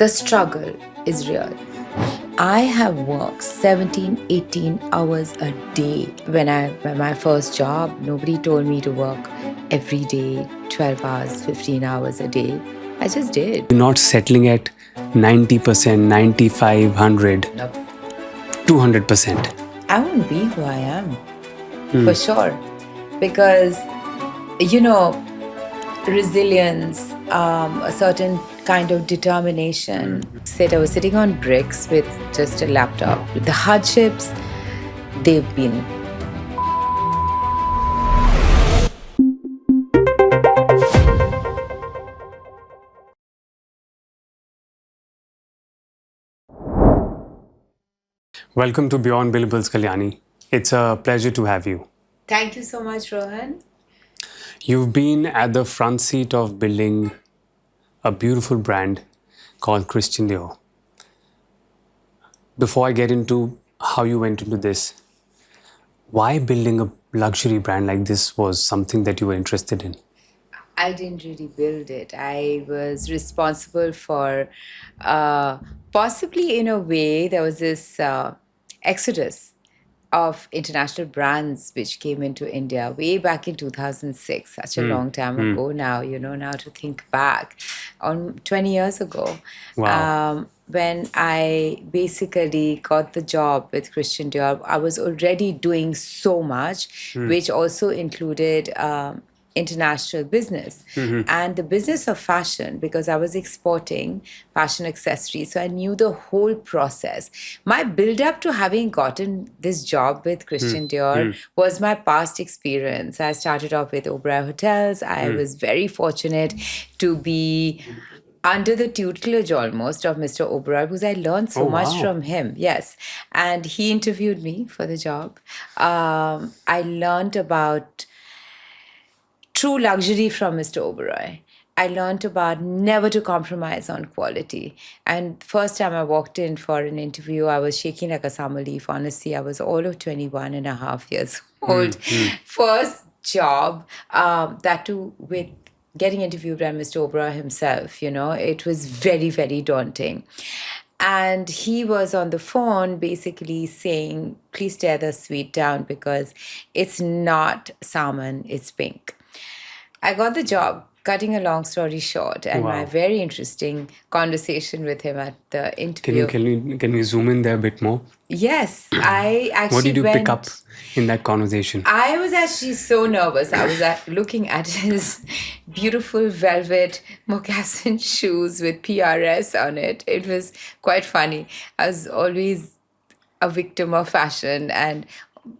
The struggle is real. I have worked 17, 18 hours a day. When my first job, nobody told me to work every day, 12 hours, 15 hours a day. I just did. You're not settling at 90%, 95, 100, Nope. 200%. I won't be who I am, for sure. Because, resilience, a certain kind of determination. I was sitting on bricks with just a laptop. The hardships, they've been. Welcome to Beyond Billables, Kalyani. It's a pleasure to have you. Thank you so much, Rohan. You've been at the front seat of building a beautiful brand called Christian Dior. Before I get into how you went into this, why building a luxury brand like this was something that you were interested in? I didn't really build it. I was responsible for, possibly in a way, there was this exodus of international brands which came into India way back in 2006, such a long time ago now, now to think back, on 20 years ago. Wow. When I basically got the job with Christian Dior, I was already doing so much, which also included international business and the business of fashion, because I was exporting fashion accessories. So I knew the whole process. My build up to having gotten this job with Christian Dior was my past experience. I started off with Oberoi Hotels. I was very fortunate to be under the tutelage almost of Mr. Oberoi, because I learned so much from him. Yes. And he interviewed me for the job. I learned about true luxury from Mr. Oberoi. I learned about never to compromise on quality. And first time I walked in for an interview, I was shaking like a summer leaf. Honestly, I was all of 21 and a half years old. First job, that too with getting interviewed by Mr. Oberoi himself, it was very, very daunting. And he was on the phone basically saying, please tear the suite down because it's not salmon, it's pink. I got the job, cutting a long story short, and my very interesting conversation with him at the interview. Can we zoom in there a bit more? Yes, I actually What did you pick up in that conversation? I was actually so nervous. I was looking at his beautiful velvet moccasin shoes with P.R.S. on it. It was quite funny. I was always a victim of fashion and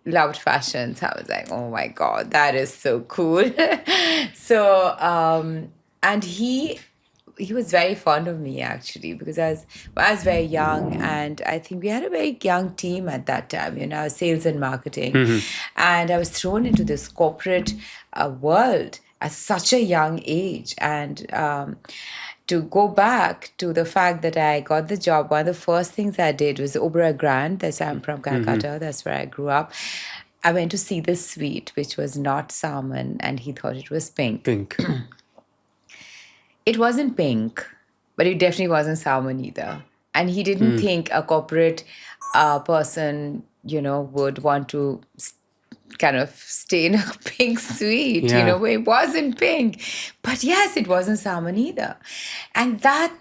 loved fashion. So I was like, oh my God, that is so cool. And he was very fond of me actually, because I was very young, and I think we had a very young team at that time, sales and marketing. And I was thrown into this corporate world at such a young age. And to go back to the fact that I got the job, one of the first things I did was Oberoi Grand. I'm from Kolkata. That's where I grew up. I went to see the suite, which was not salmon, and he thought it was pink. Pink. It wasn't pink, but it definitely wasn't salmon either. And he didn't think a corporate person, would want to kind of stay in a pink suite, where it wasn't pink. But yes, it wasn't salmon either. And that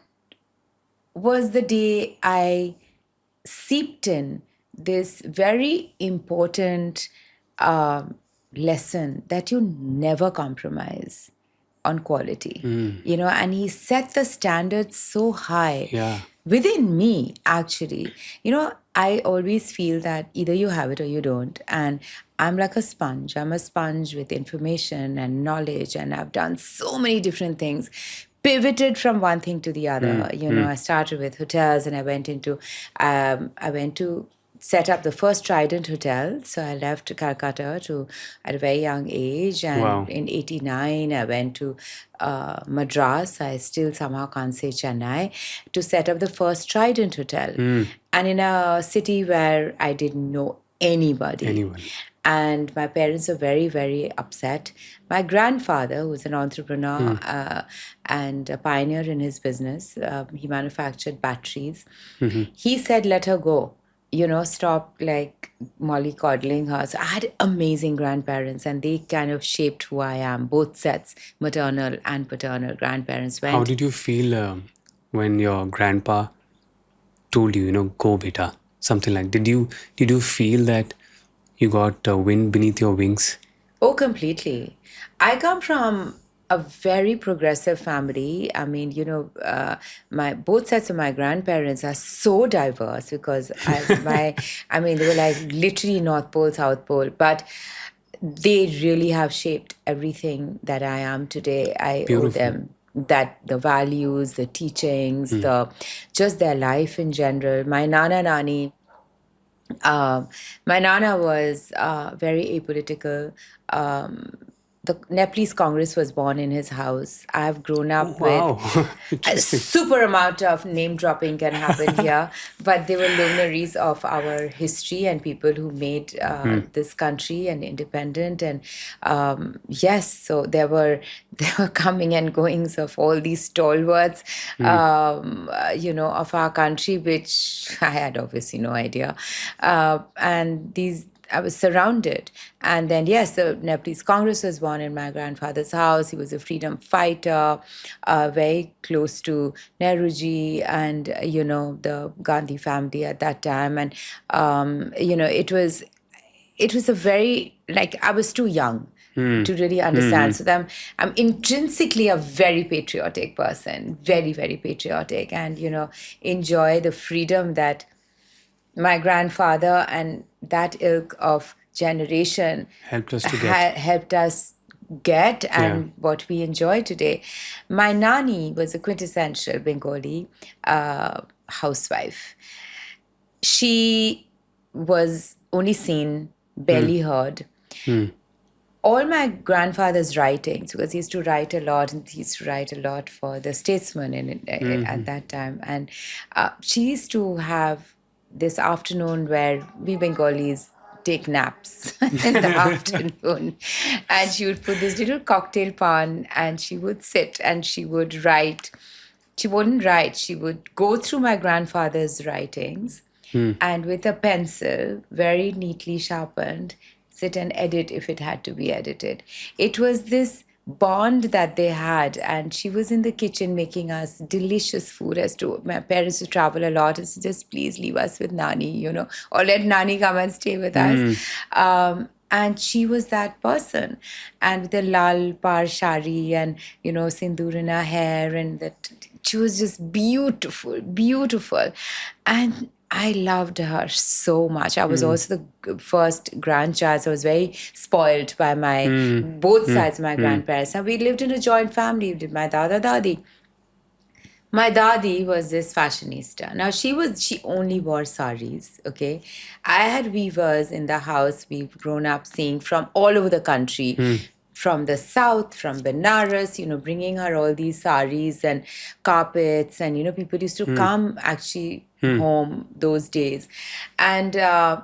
was the day I seeped in this very important lesson that you never compromise on quality, and he set the standards so high within me, actually. I always feel that either you have it or you don't. And I'm like a sponge. I'm a sponge with information and knowledge, and I've done so many different things, pivoted from one thing to the other. I started with hotels, and I went to set up the first Trident Hotel. So I left Calcutta at a very young age. And in 89, I went to Madras. I still somehow can't say Chennai, to set up the first Trident Hotel. And in a city where I didn't know anybody. And my parents were very, very upset. My grandfather, who was an entrepreneur and a pioneer in his business, he manufactured batteries. He said, let her go. Stop like mollycoddling her. So I had amazing grandparents, and they kind of shaped who I am. Both sets, maternal and paternal grandparents went. How did you feel when your grandpa told you, go beta, something like? Did you feel that you got wind beneath your wings? Oh, completely. I come from a very progressive family. I mean, my both sets of my grandparents are so diverse because I mean, they were like literally North Pole, South Pole, but they really have shaped everything that I am today. I owe them that, the values, the teachings, the just their life in general. My Nana Nani. My Nana was very apolitical. The Nepalese Congress was born in his house. I've grown up Wow. with a Interesting. super amount of name dropping can happen here, but they were luminaries of our history and people who made this country and independent. And yes, so there were coming and goings of all these stalwarts, of our country, which I had obviously no idea. And these I was surrounded. And then, yes, the Nepalese Congress was born in my grandfather's house. He was a freedom fighter, very close to Nehruji and, the Gandhi family at that time. And, it was a very, like, I was too young to really understand. So I'm intrinsically a very patriotic person, very, very patriotic, and, enjoy the freedom that my grandfather and that ilk of generation Helped us to get. helped us get and what we enjoy today. My Nani was a quintessential Bengali housewife. She was only seen, barely heard. All my grandfather's writings, because he used to write a lot, and he used to write a lot for the Statesman at that time. And she used to have this afternoon where we Bengalis take naps in the afternoon. And she would put this little cocktail pan and she would sit and she would write. She wouldn't write, she would go through my grandfather's writings and with a pencil, very neatly sharpened, sit and edit if it had to be edited. It was this bond that they had, and she was in the kitchen making us delicious food. As to my parents to travel a lot, and said, just please leave us with Nani, or let Nani come and stay with us. And she was that person, and with the lal par shari and sindoor in her hair, and that she was just beautiful, beautiful, and I loved her so much. I was also the first grandchild, so I was very spoiled by both sides of my grandparents. And we lived in a joint family with my dada dadi. My dadi was this fashionista. Now she only wore saris, okay? I had weavers in the house we've grown up seeing from all over the country. From the south, from Benares, bringing her all these saris and carpets, and people used to come actually home those days, and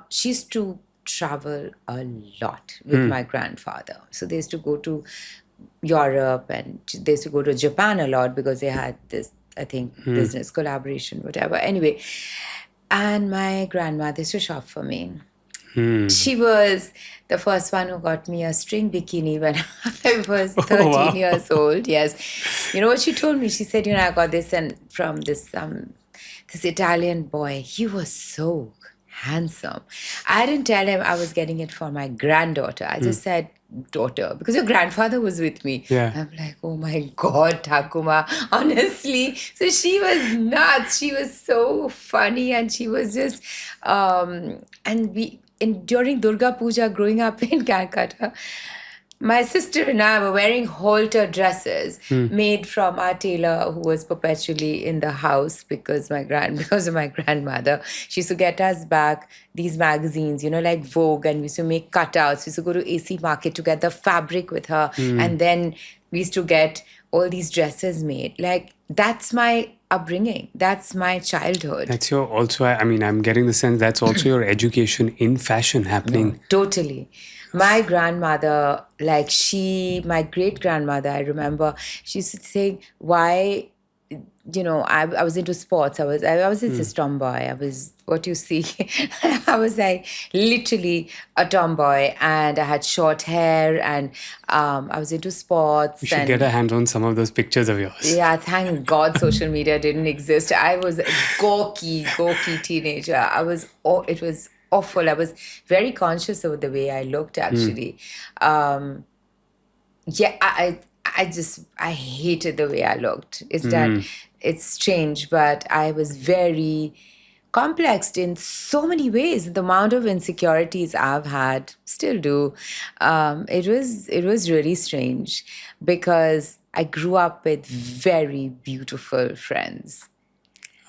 she used to travel a lot with my grandfather. So they used to go to Europe and they used to go to Japan a lot because they had this, I think, business collaboration, whatever. Anyway, and my grandmother used to shop for me. She was the first one who got me a string bikini when I was 13 years old. Yes. You know what she told me? She said, I got this and from this Italian boy. He was so handsome. I didn't tell him I was getting it for my granddaughter. I just said, daughter, because your grandfather was with me. Yeah. I'm like, oh my God, Thakuma, honestly. So she was nuts. She was so funny, and she was just, during Durga Puja, growing up in Calcutta, my sister and I were wearing halter dresses made from our tailor who was perpetually in the house because of my grandmother. She used to get us back these magazines, like Vogue, and we used to make cutouts. We used to go to AC Market to get the fabric with her, and then we used to get all these dresses made. Like, that's my upbringing. That's my childhood. That's your also, I mean, I'm getting the sense that's also your education in fashion happening. Totally. My grandmother, my great grandmother, I remember, she used to say, why, I was into sports. I was just a tomboy. I was what you see. I was like literally a tomboy, and I had short hair, and I was into You sports, should get a and hand on some of those pictures of yours. yeah, thank God social media didn't exist. I was a gawky teenager. It was awful. I was very conscious of the way I looked, actually. Yeah, I hated the way I looked. It's strange, but I was very complexed in so many ways. The amount of insecurities I've had, still do. It was really strange because I grew up with very beautiful friends.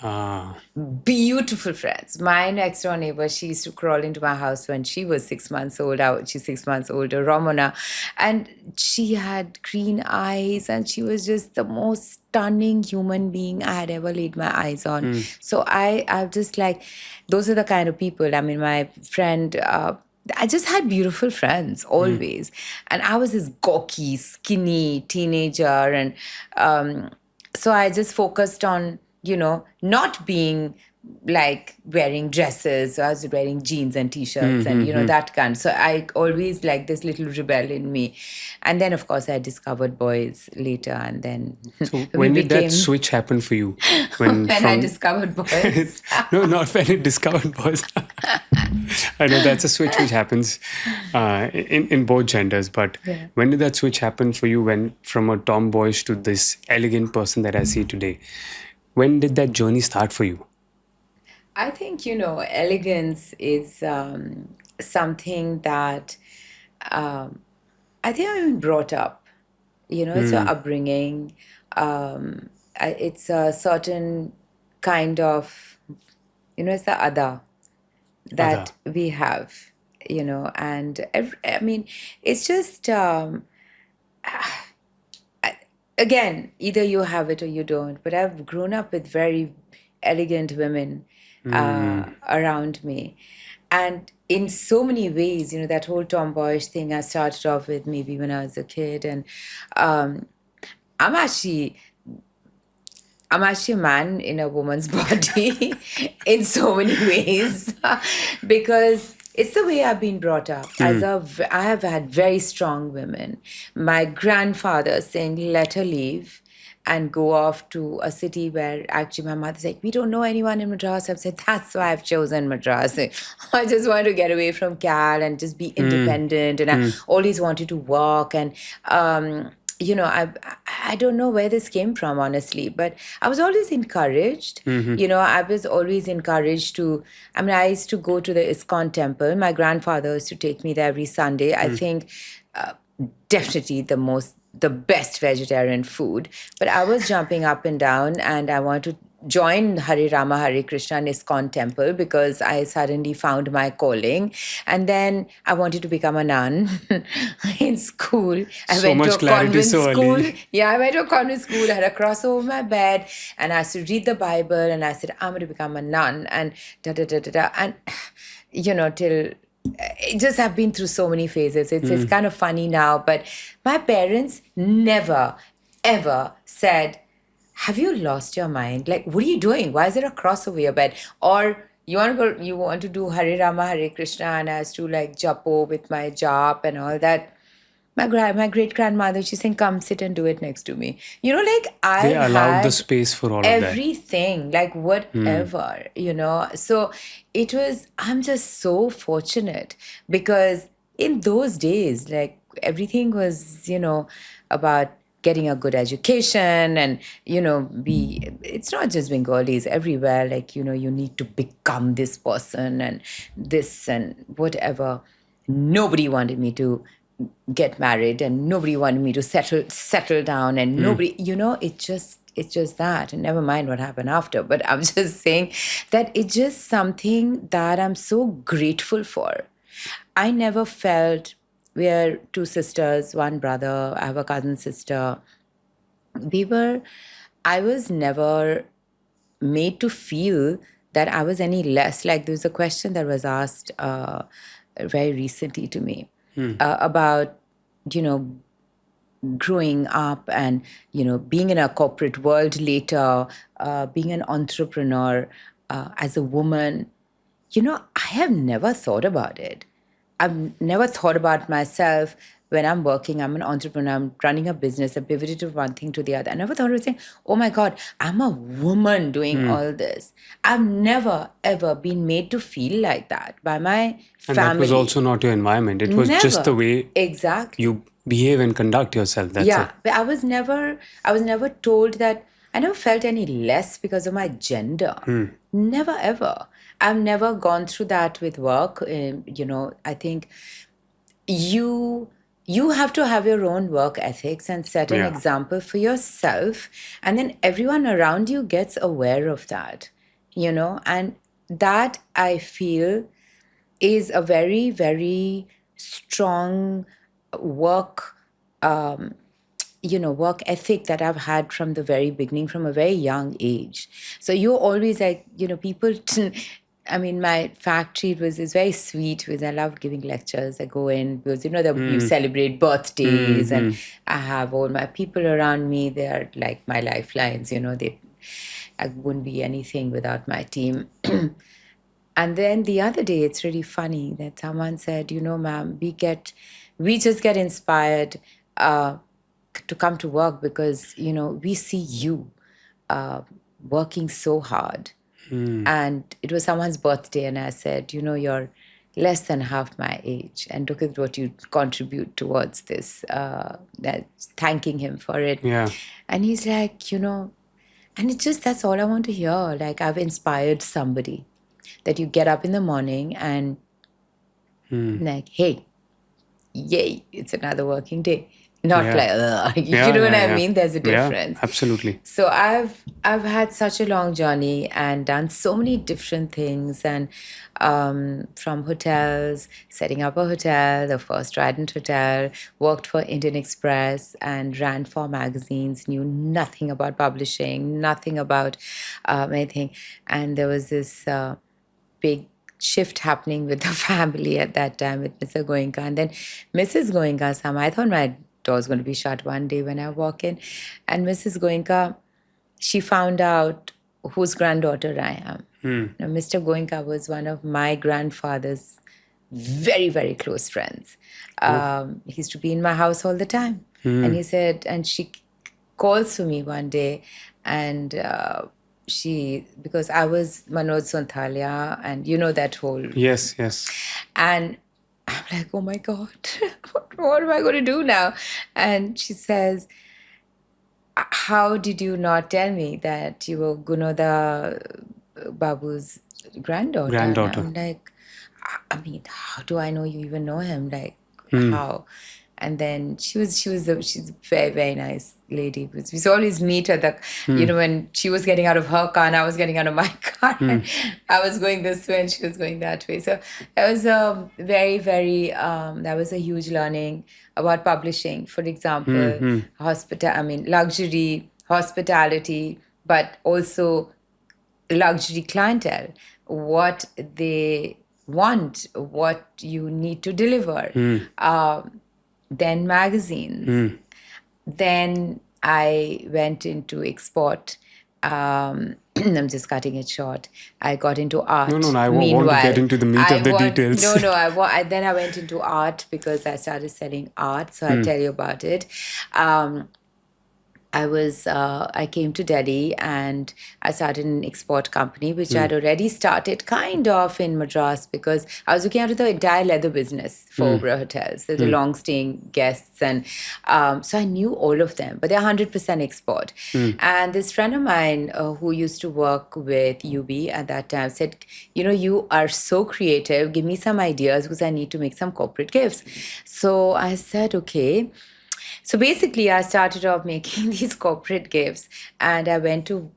Ah, Beautiful friends. My next door neighbor, she used to crawl into my house when she was 6 months old. She's 6 months older, Ramona. And she had green eyes, and she was just the most stunning human being I had ever laid my eyes on. So I'm just like, those are the kind of people. I mean, my friend, I just had beautiful friends always. And I was this gawky, skinny teenager. And so I just focused on, not being like wearing dresses. So I was wearing jeans and t-shirts and, that kind. So I always like this little rebel in me. And then, of course, I discovered boys later. And then so when did that switch happen for you? When I discovered boys. No, not when it discovered boys. I know that's a switch which happens in both genders, but when did that switch happen for you, when from a tomboyish to this elegant person that I see today? When did that journey start for you? I think, elegance is something that I think I've been brought up. It's your upbringing. It's a certain kind of, it's the other that we have, and I mean, it's just, again, either you have it or you don't. But I've grown up with very elegant women around me. And in so many ways, that whole tomboyish thing I started off with maybe when I was a kid. And I'm actually a man in a woman's body in so many ways because it's the way I've been brought up. I have had very strong women. My grandfather saying, let her leave and go off to a city where actually my mother's like, we don't know anyone in Madras. I've said, that's why I've chosen Madras. I just wanted to get away from Cal and just be independent. And I always wanted to work. And, I don't know where this came from, honestly, but I was always encouraged. I was always encouraged to, I used to go to the ISKCON temple. My grandfather used to take me there every Sunday. I think definitely the best vegetarian food. But I was jumping up and down, and I wanted to join Hare Rama, Hare Krishna in ISKCON temple because I suddenly found my calling. And then I wanted to become a nun in school. I went to a convent school. Yeah, I went to a convent school. I had a cross over my bed, and I used to read the Bible, and I said, I'm going to become a nun, and da-da-da-da-da. And, till... it just have been through so many phases. It's kind of funny now, but my parents never, ever said, have you lost your mind? Like, what are you doing? Why is there a cross over your bed? Or you want to do Hare Rama, Hare Krishna, and I was to like japo with my jap and all that. My great grandmother, she's saying, come sit and do it next to me. They allowed the space for all of that. Everything, like whatever, So I'm just so fortunate because in those days, like everything was, about getting a good education and, it's not just Bengalis, everywhere, like, you need to become this person and this and whatever. Nobody wanted me to get married and nobody wanted me to settle down and nobody, it's just that, and never mind what happened after. But I'm just saying that it's just something that I'm so grateful for. I never felt, we're two sisters, one brother, I have a cousin sister. We were I was never made to feel that I was any less. Like there was a question that was asked very recently to me about, you know, growing up and, you know, being in a corporate world later, being an entrepreneur as a woman. You know, I have never thought about it. I've never thought about myself when I'm working, I'm an entrepreneur, I'm running a business, I pivoted to one thing to the other. I never thought of saying, oh my God, I'm a woman doing all this. I've never, ever been made to feel like that by my And family. that was also not your environment. It was just the Never. way Exactly. you behave and conduct yourself. That's it. But I was never told that. I never felt any less because of my gender. Never ever. I've never gone through that with work. You know, I think you have to have your own work ethics and set an Yeah. example for yourself, and then everyone around you gets aware of that. You know, and that I feel is a very, very strong work work ethic that I've had from the very beginning, from a very young age. So you're always like, you know, people I mean, my factory is very sweet because I love giving lectures. I go in because, you know, you celebrate birthdays and I have all my people around me. They are like my lifelines, you know, I wouldn't be anything without my team. And then the other day, it's really funny that someone said, you know, ma'am, we just get inspired to come to work because, you know, we see you working so hard. And it was someone's birthday, and I said, you know, you're less than half my age, and look at what you contribute towards this. Thanking him for it. Yeah. And he's like, you know, and it's just, that's all I want to hear. Like, I've inspired somebody, that you get up in the morning and like, hey, yay, it's another working day. Not Yeah. like, ugh. You Yeah, know what yeah, I yeah. mean? There's a difference. Yeah, absolutely. So I've had such a long journey and done so many different things, and from hotels, setting up a hotel, the first Trident Hotel, worked for Indian Express and ran 4 magazines, knew nothing about publishing, nothing about anything. And there was this big shift happening with the family at that time with Mr. Goenka. And then Mrs. Goenka, I thought my door's going to be shut one day when I walk in. And Mrs. Goenka, she found out whose granddaughter I am. Now, Mr. Goenka was one of my grandfather's very, very close friends. He used to be in my house all the time. And he said, and she calls for me one day, and because I was Manoj Sonthalia, and you know that whole. Yes, yes. And I'm like, oh my God, what am I going to do now? And she says, how did you not tell me that you were Gunoda Babu's granddaughter? And I'm like, I mean, how do I know you even know him? Like, how? And then she's a very, very nice lady. We used to always meet at the, you know, when she was getting out of her car and I was getting out of my car. And I was going this way and she was going that way. So it was a very, very, that was a huge learning about publishing. For example, luxury, hospitality, but also luxury clientele, what they want, what you need to deliver. Then magazines. Then I went into export. I'm just cutting it short. I got into art. No, I want to get into the meat of the details. Then I went into art because I started selling art. So I'll tell you about it. I came to Delhi and I started an export company, which I'd already started kind of in Madras because I was looking after the entire leather business for Oberoi hotels, the long-staying guests. And so I knew all of them, but they're 100% export. And this friend of mine who used to work with UB at that time said, you know, you are so creative. Give me some ideas because I need to make some corporate gifts. So I said, okay. So basically, I started off making these corporate gifts, and I went to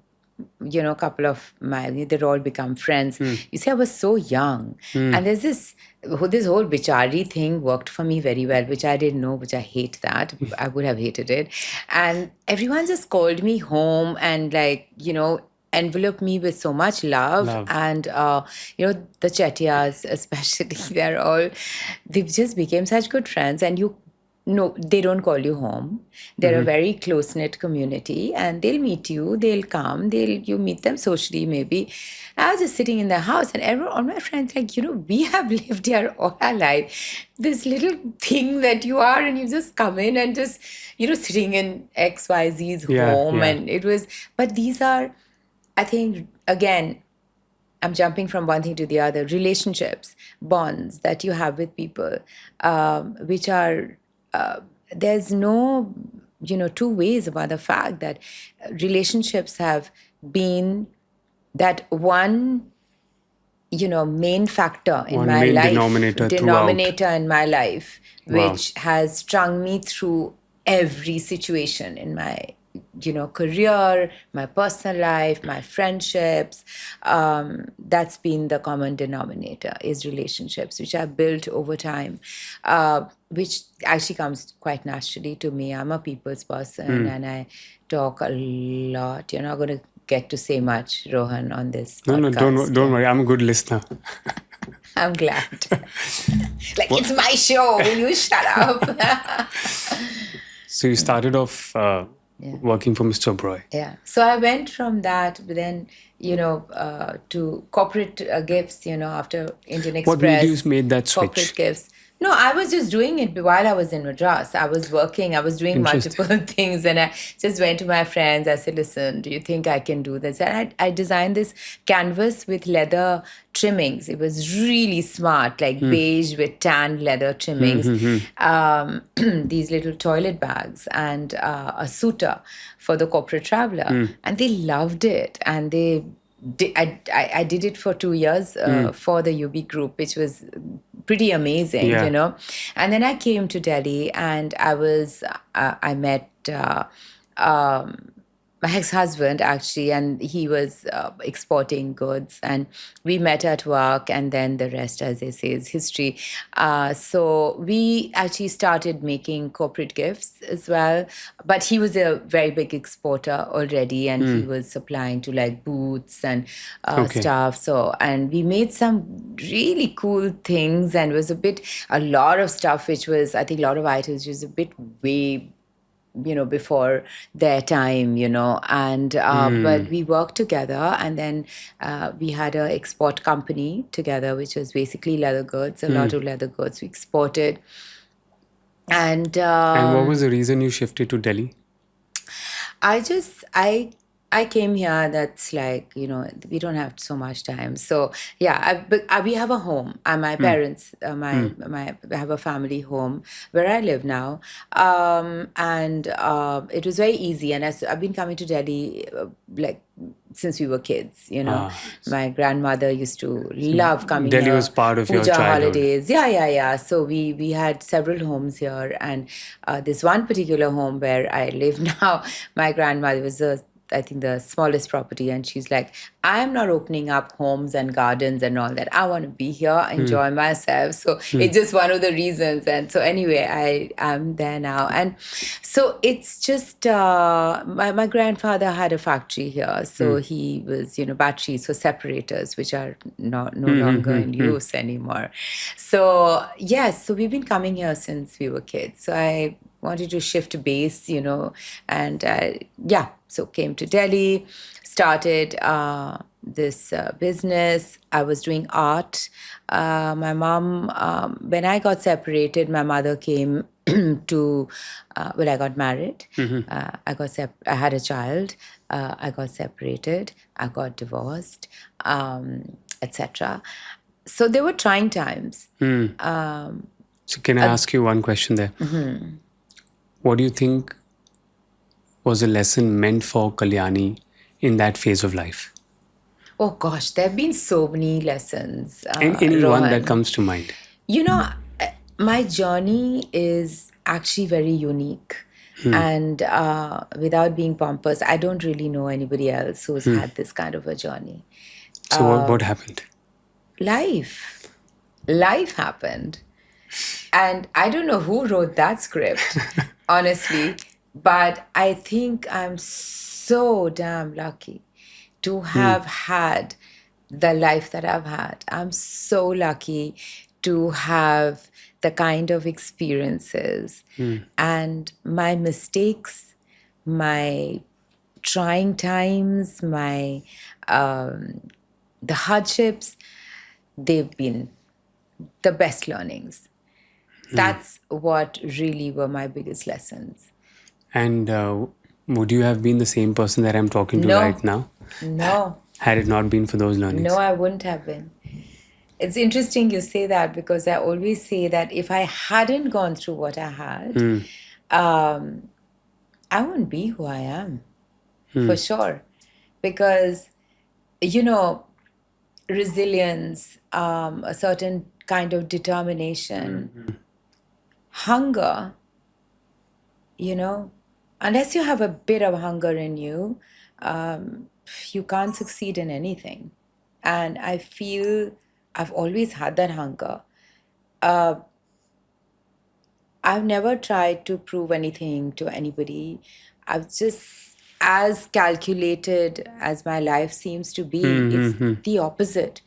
a couple of they'd all become friends. You see, I was so young. And there's this whole bichari thing worked for me very well, which I didn't know, which I hate that. I would have hated it. And everyone just called me home and enveloped me with so much love. And the Chettias especially, they just became such good friends. And no, they don't call you home. They're a very close-knit community, and they'll meet you, they'll come, you meet them socially maybe. I was just sitting in the house, and all my friends we have lived here all our life. This little thing that you are, and you just come in and just, sitting in XYZ's home. Yeah. And it was, but these are, I think, again, I'm jumping from one thing to the other, relationships, bonds that you have with people, which are, there's no, two ways about the fact that relationships have been that one, main factor in my life. Denominator in my life, which has strung me through every situation in my career, my personal life, my friendships. That's been the common denominator, is relationships, which I've built over time, which actually comes quite naturally to me. I'm a people's person and I talk a lot. You're not going to get to say much, Rohan, on this podcast. No, don't worry. I'm a good listener. I'm glad. It's my show. Will you shut up? So you started off working for Mr. Oberoi. Yeah. So I went from that, but then, to corporate gifts, after Indian Express. What made you made that switch? Corporate gifts. No, I was just doing it while I was in Madras. I was working. I was doing multiple things. And I just went to my friends. I said, listen, do you think I can do this? And I designed this canvas with leather trimmings. It was really smart, beige with tan leather trimmings. These little toilet bags and a suitor for the corporate traveler. And they loved it. And I did it for 2 years for the UB group, which was pretty amazing, And then I came to Delhi, and I met my ex-husband, actually, and he was exporting goods, and we met at work, and then the rest, as they say, is history. So we actually started making corporate gifts as well, but he was a very big exporter already, and he was supplying to boots and stuff. So, and we made some really cool things, and it was a lot of stuff, which was, I think, a lot of items was a bit way before their time, and but we worked together, and then we had an export company together, which was basically leather goods, a lot of leather goods we exported. And what was the reason you shifted to Delhi? I came here, that's we don't have so much time. So, yeah, we have a home. My parents, I have a family home where I live now. And it was very easy. And I've been coming to Delhi, since we were kids, My grandmother used to love coming Delhi here. Was part of your childhood. Holidays. Yeah. So we had several homes here. And this one particular home where I live now, my grandmother was I think the smallest property, and she's like, I'm not opening up homes and gardens and all that. I want to be here, enjoy myself. So it's just one of the reasons. And so anyway, I'm there now. And so it's just, my grandfather had a factory here. So he was, batteries, so separators, which are no longer in use anymore. So yes, so we've been coming here since we were kids. So I wanted to shift base, and so came to Delhi, started this business. I was doing art. My mom, when I got separated, my mother came to, I got married. I had a child. I got separated. I got divorced, etc. So there were trying times. So can I ask you one question there? What do you think was a lesson meant for Kalyani in that phase of life? Oh gosh, there have been so many lessons. Any one that comes to mind? My journey is actually very unique. And without being pompous, I don't really know anybody else who's had this kind of a journey. So what happened? Life happened. And I don't know who wrote that script, honestly, but I think I'm so damn lucky to have had the life that I've had. I'm so lucky to have the kind of experiences and my mistakes, my trying times, my the hardships, they've been the best learnings. That's what really were my biggest lessons. And would you have been the same person that I'm talking to No. right now? No, Had it not been for those learnings? no, I wouldn't have been. It's interesting you say that because I always say that if I hadn't gone through what I had, I wouldn't be who I am, for sure. Because, resilience, a certain kind of determination, hunger, unless you have a bit of hunger in you, you can't succeed in anything. And I feel I've always had that hunger. I've never tried to prove anything to anybody. I've just, as calculated as my life seems to be, it's the opposite.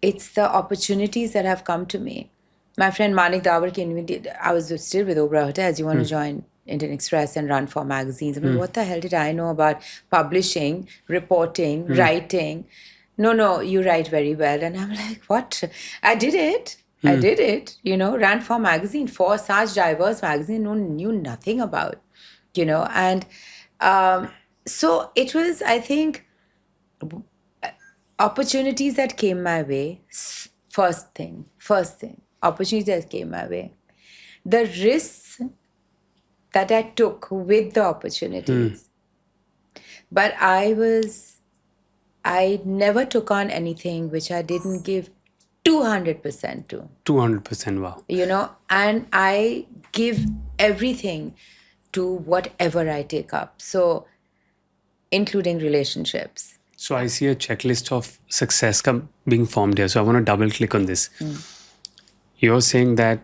It's the opportunities that have come to me. My friend Manik Dawar came to me, I was still with Oberoi Hotels. You want to join Indian Express and run for magazines? I mean, what the hell did I know about publishing, reporting, writing? No, you write very well. And I'm like, what? I did it. I did it, ran for magazine, for such diverse magazine, knew nothing about, and so it was, I think, opportunities that came my way. First thing, opportunities that came my way. The risks that I took with the opportunities. But I never took on anything which I didn't give 200% to. 200%, wow. And I give everything to whatever I take up. So, including relationships. So I see a checklist of success being formed here. So I want to double click on this. You're saying that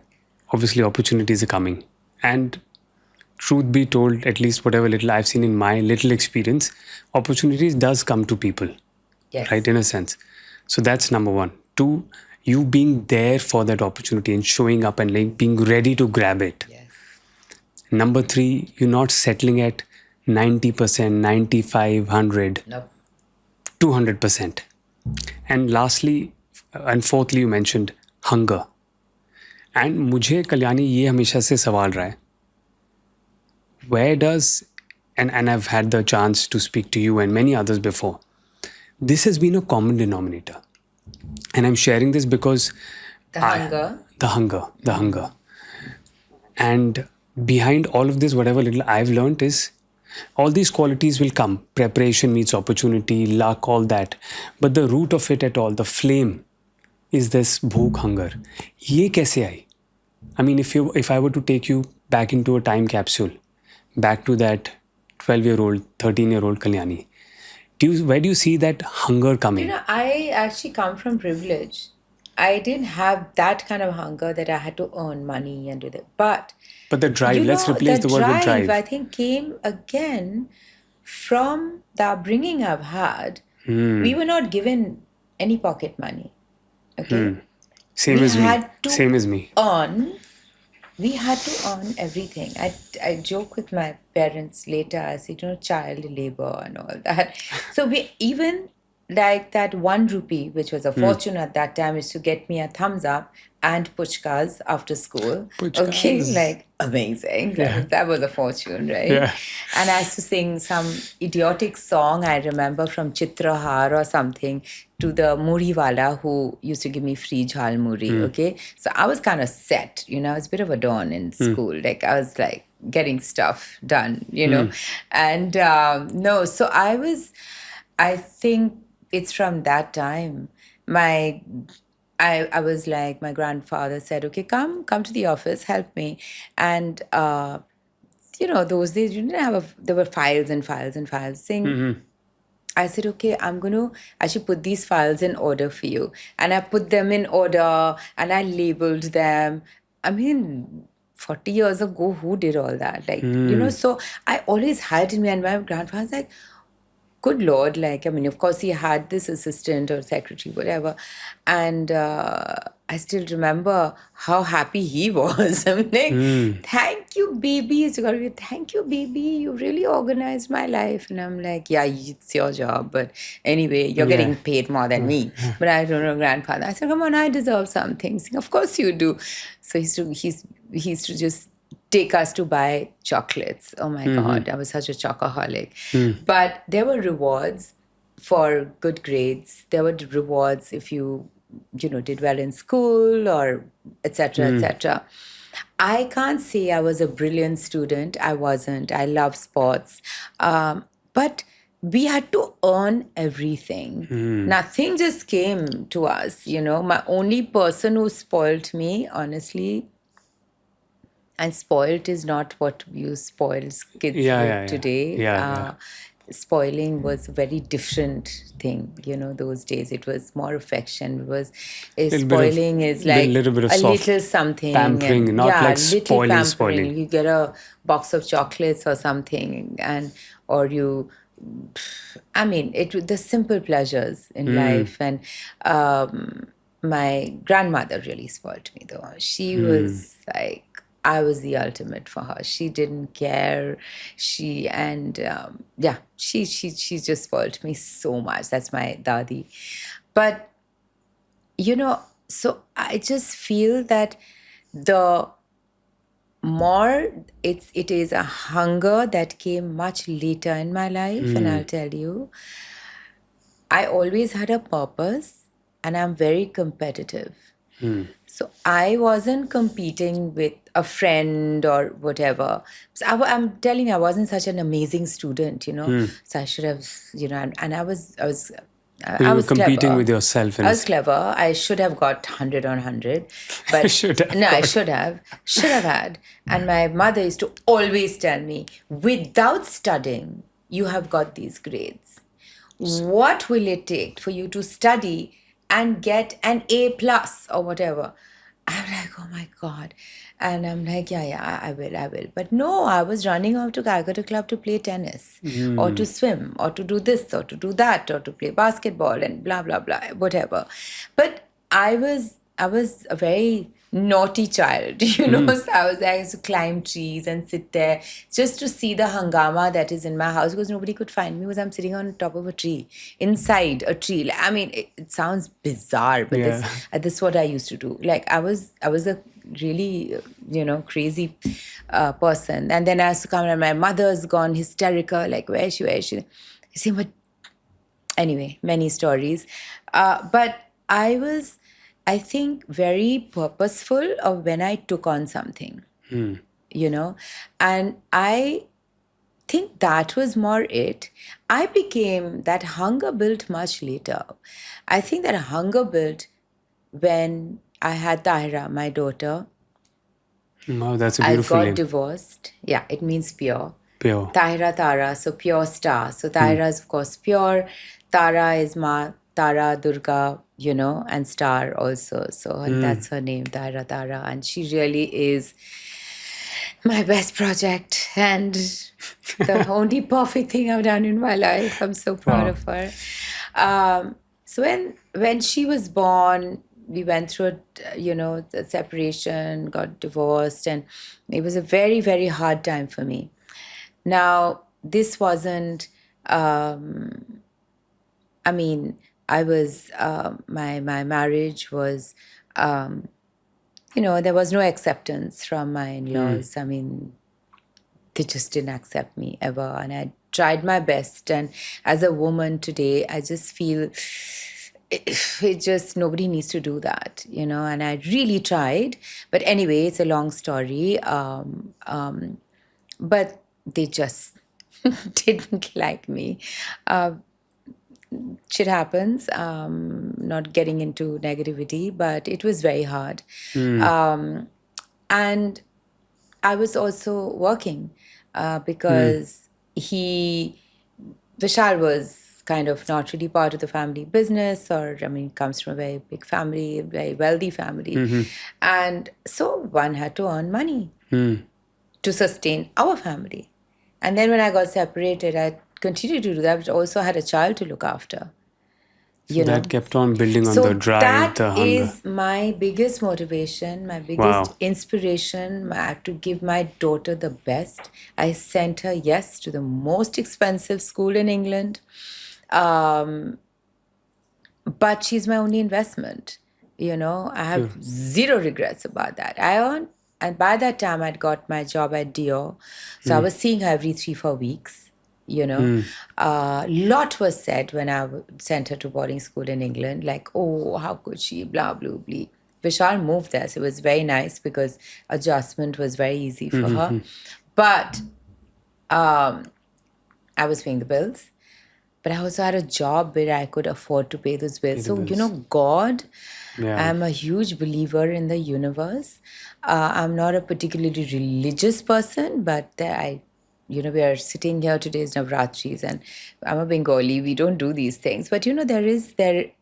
obviously opportunities are coming. And truth be told, at least whatever little I've seen in my little experience, opportunities does come to people. Yes. Right, in a sense. So that's number one. Two, you being there for that opportunity and showing up and like being ready to grab it. Yes. Number three, you're not settling at 90%, 95, 100, Nope. 200%. And lastly, and fourthly, you mentioned hunger. And मुझे कल्याणी ये हमेशा से सवाल रहा है. Where does, and I've had the chance to speak to you and many others before, this has been a common denominator. And I'm sharing this because The hunger. And behind all of this, whatever little I've learned is all these qualities will come. Preparation meets opportunity, luck, all that. But the root of it at all, the flame, is this bhook hunger. Ye kaise aayi? I mean, if I were to take you back into a time capsule, back to that 12-year-old, 13-year-old Kalyani, where do you see that hunger coming? I actually come from privilege. I didn't have that kind of hunger that I had to earn money and do that. But the drive, let's replace the word with drive. I think, came again from the upbringing I've had. We were not given any pocket money. Okay? Same as me. We had to earn everything. I joke with my parents later. I say, child labor and all that. So we even like that 1 rupee, which was a fortune at that time, is to get me a thumbs up and puchkas after school. Puchkas. Okay, like amazing. Yeah. That was a fortune, right? Yeah. And I used to sing some idiotic song, I remember, from Chitrahar or something, to the muri wala who used to give me free jhal muri, okay? So I was kind of set, I was a bit of a don in school. Like, I was like getting stuff done, And no, so I think it's from that time. I was like, my grandfather said, okay, come to the office, help me. And, those days you didn't have there were files and files and files saying, I said, okay, I should put these files in order for you. And I put them in order and I labeled them. I mean, 40 years ago, who did all that? So I always had in me, and my grandfather was like, good Lord, of course, he had this assistant or secretary, whatever. And I still remember how happy he was. I'm like, thank you, baby. It's got to be, thank you, baby. You really organized my life. And I'm like, yeah, it's your job. But anyway, you're getting paid more than me. But I don't know, grandfather. I said, come on, I deserve something. Saying, of course you do. So he used to just take us to buy chocolates. Oh my God, I was such a chocoholic. But there were rewards for good grades. There were rewards if you did well in school or etc. etc. I can't say I was a brilliant student. I wasn't. I love sports. But we had to earn everything. Nothing just came to us. My only person who spoiled me, honestly, and spoiled is not what you spoil kids with today. Spoiling was a very different thing, those days. It was more affection. Spoiling is like a little something. Pampering, not like spoiling. You get a box of chocolates or something, or you... the simple pleasures in life. And my grandmother really spoiled me, though. She was like, I was the ultimate for her. She didn't care. She just spoiled me so much. That's my dadi. But, so I just feel that the more it is a hunger that came much later in my life. And I'll tell you, I always had a purpose and I'm very competitive. So I wasn't competing with a friend or whatever. So I'm telling you, I wasn't such an amazing student, So I should have, and I was competing clever. with yourself. I was clever. I should have got 100 on 100. But I should have had. And my mother used to always tell me, without studying, you have got these grades. What will it take for you to study and get an A+ or whatever? I'm like, oh my God. And I'm like, yeah, I will. But no, I was running off to Calcutta Club to play tennis or to swim or to do this or to do that or to play basketball and blah, blah, blah, whatever. But I was a very naughty child, So I used to climb trees and sit there just to see the hangama that is in my house, because nobody could find me because I'm sitting on top of a tree, inside a tree. It sounds bizarre, but this is what I used to do. Like I was a really, crazy person. And then I used to come and my mother's gone hysterical, like where is she? You see, but anyway, many stories. But I was, I think, very purposeful of when I took on something, and I think that was more it. I became, that hunger built much later. I think that hunger built when I had Tahira, my daughter. Wow, that's a beautiful name. I got divorced. Yeah, it means pure. Pure. Tahira Tara, so pure star. So Tahira is, of course, pure. Tara is Ma, Tara, Durga, and star also. So that's her name, Tahira Tara. And she really is my best project and the only perfect thing I've done in my life. I'm so proud of her. So when she was born, we went through, the separation, got divorced, and it was a very, very hard time for me. Now, this wasn't, I was, my marriage was, there was no acceptance from my in-laws. They just didn't accept me ever. And I tried my best. And as a woman today, I just feel nobody needs to do that, and I really tried. But anyway, it's a long story. But they just didn't like me. Shit happens, not getting into negativity, but it was very hard. And I was also working. because Vishal was kind of not really part of the family business, or I mean, comes from a very big family, very wealthy family. And so one had to earn money to sustain our family. And then when I got separated, I continued to do that, but also had a child to look after. So that kept on building on the drive, that the hunger. is my biggest motivation, my biggest inspiration. I had to give my daughter the best. I sent her, yes, to the most expensive school in England. But she's my only investment. I have zero regrets about that. And by that time, I'd got my job at Dior. So I was seeing her every 3-4 weeks. Lot was said when I sent her to boarding school in England, like, oh, how could she, blah, blah, blah. Vishal moved there, so it was very nice because adjustment was very easy for her. But I was paying the bills. But I also had a job where I could afford to pay those bills. So, God, I'm a huge believer in the universe. I'm not a particularly religious person, but we are sitting here today is Navratris, and I'm a Bengali. We don't do these things, but there is a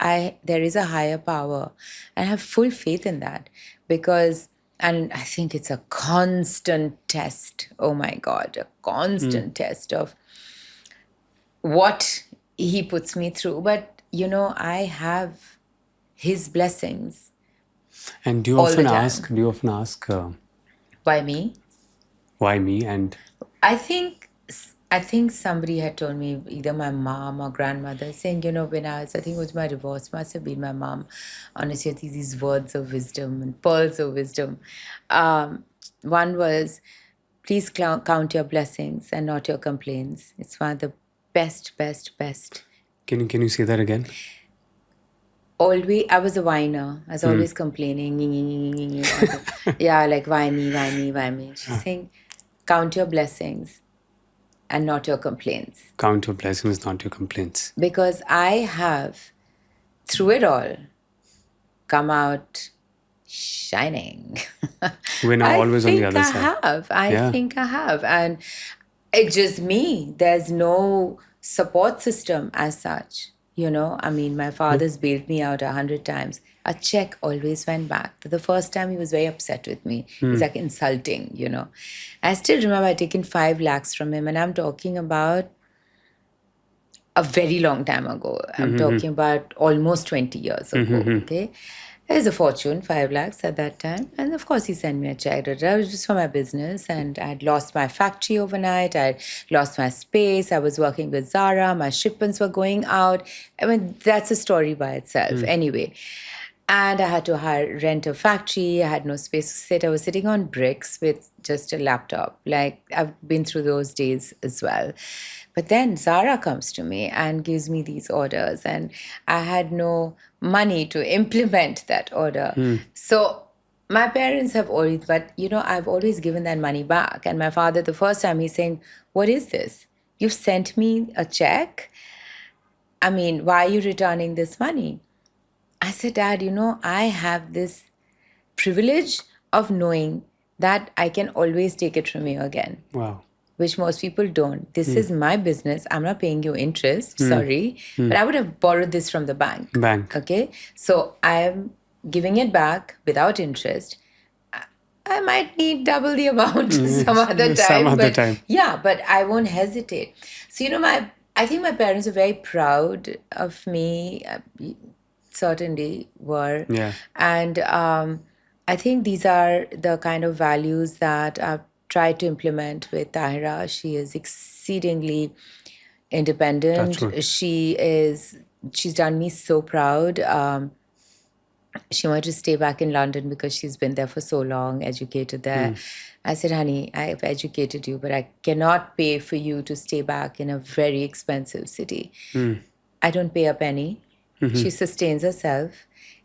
higher power, and I have full faith in that and I think it's a constant test. Oh my God, a constant test of what he puts me through. But I have his blessings. And do you often ask? Why me? Why me? And I think somebody had told me, either my mom or grandmother, saying, when I think it was my divorce, must have been my mom. Honestly, I think these words of wisdom and pearls of wisdom. One was, please count your blessings and not your complaints. It's one of the best. Can you say that again? Always, I was a whiner. I was always complaining. Yeah, like, why me? She's saying, count your blessings and not your complaints. Count your blessings, not your complaints. Because I have, through it all, come out shining. We're now always on the other side. I think I have. And it's just me. There's no support system as such. I mean, my father's bailed me out 100 times. A check always went back. The first time he was very upset with me. He's like insulting, I still remember I'd taken 5 lakhs from him, and I'm talking about a very long time ago. I'm talking about almost 20 years ago, okay? It was a fortune, 5 lakhs at that time. And of course, he sent me a check. It was just for my business. And I'd lost my factory overnight. I'd lost my space. I was working with Zara. My shipments were going out. I mean, that's a story by itself. Anyway. And I had to rent a factory. I had no space to sit. I was sitting on bricks with just a laptop. Like, I've been through those days as well. But then Zara comes to me and gives me these orders, and I had no money to implement that order. So my parents have always, but I've always given that money back. And my father, the first time, he's saying, what is this? You've sent me a check? I mean, why are you returning this money? I said, Dad, I have this privilege of knowing that I can always take it from you again. Wow. Which most people don't. This is my business. I'm not paying you interest, sorry. But I would have borrowed this from the bank. Okay? So I'm giving it back without interest. I might need double the amount some other time. Yeah, but I won't hesitate. So, I think my parents are very proud of me. Certainly were. Yeah. And I think these are the kind of values that I've tried to implement with Tahira. She is exceedingly independent. She's done me so proud. She wanted to stay back in London because she's been there for so long, educated there. I said, honey, I've educated you, but I cannot pay for you to stay back in a very expensive city. I don't pay a penny. She sustains herself.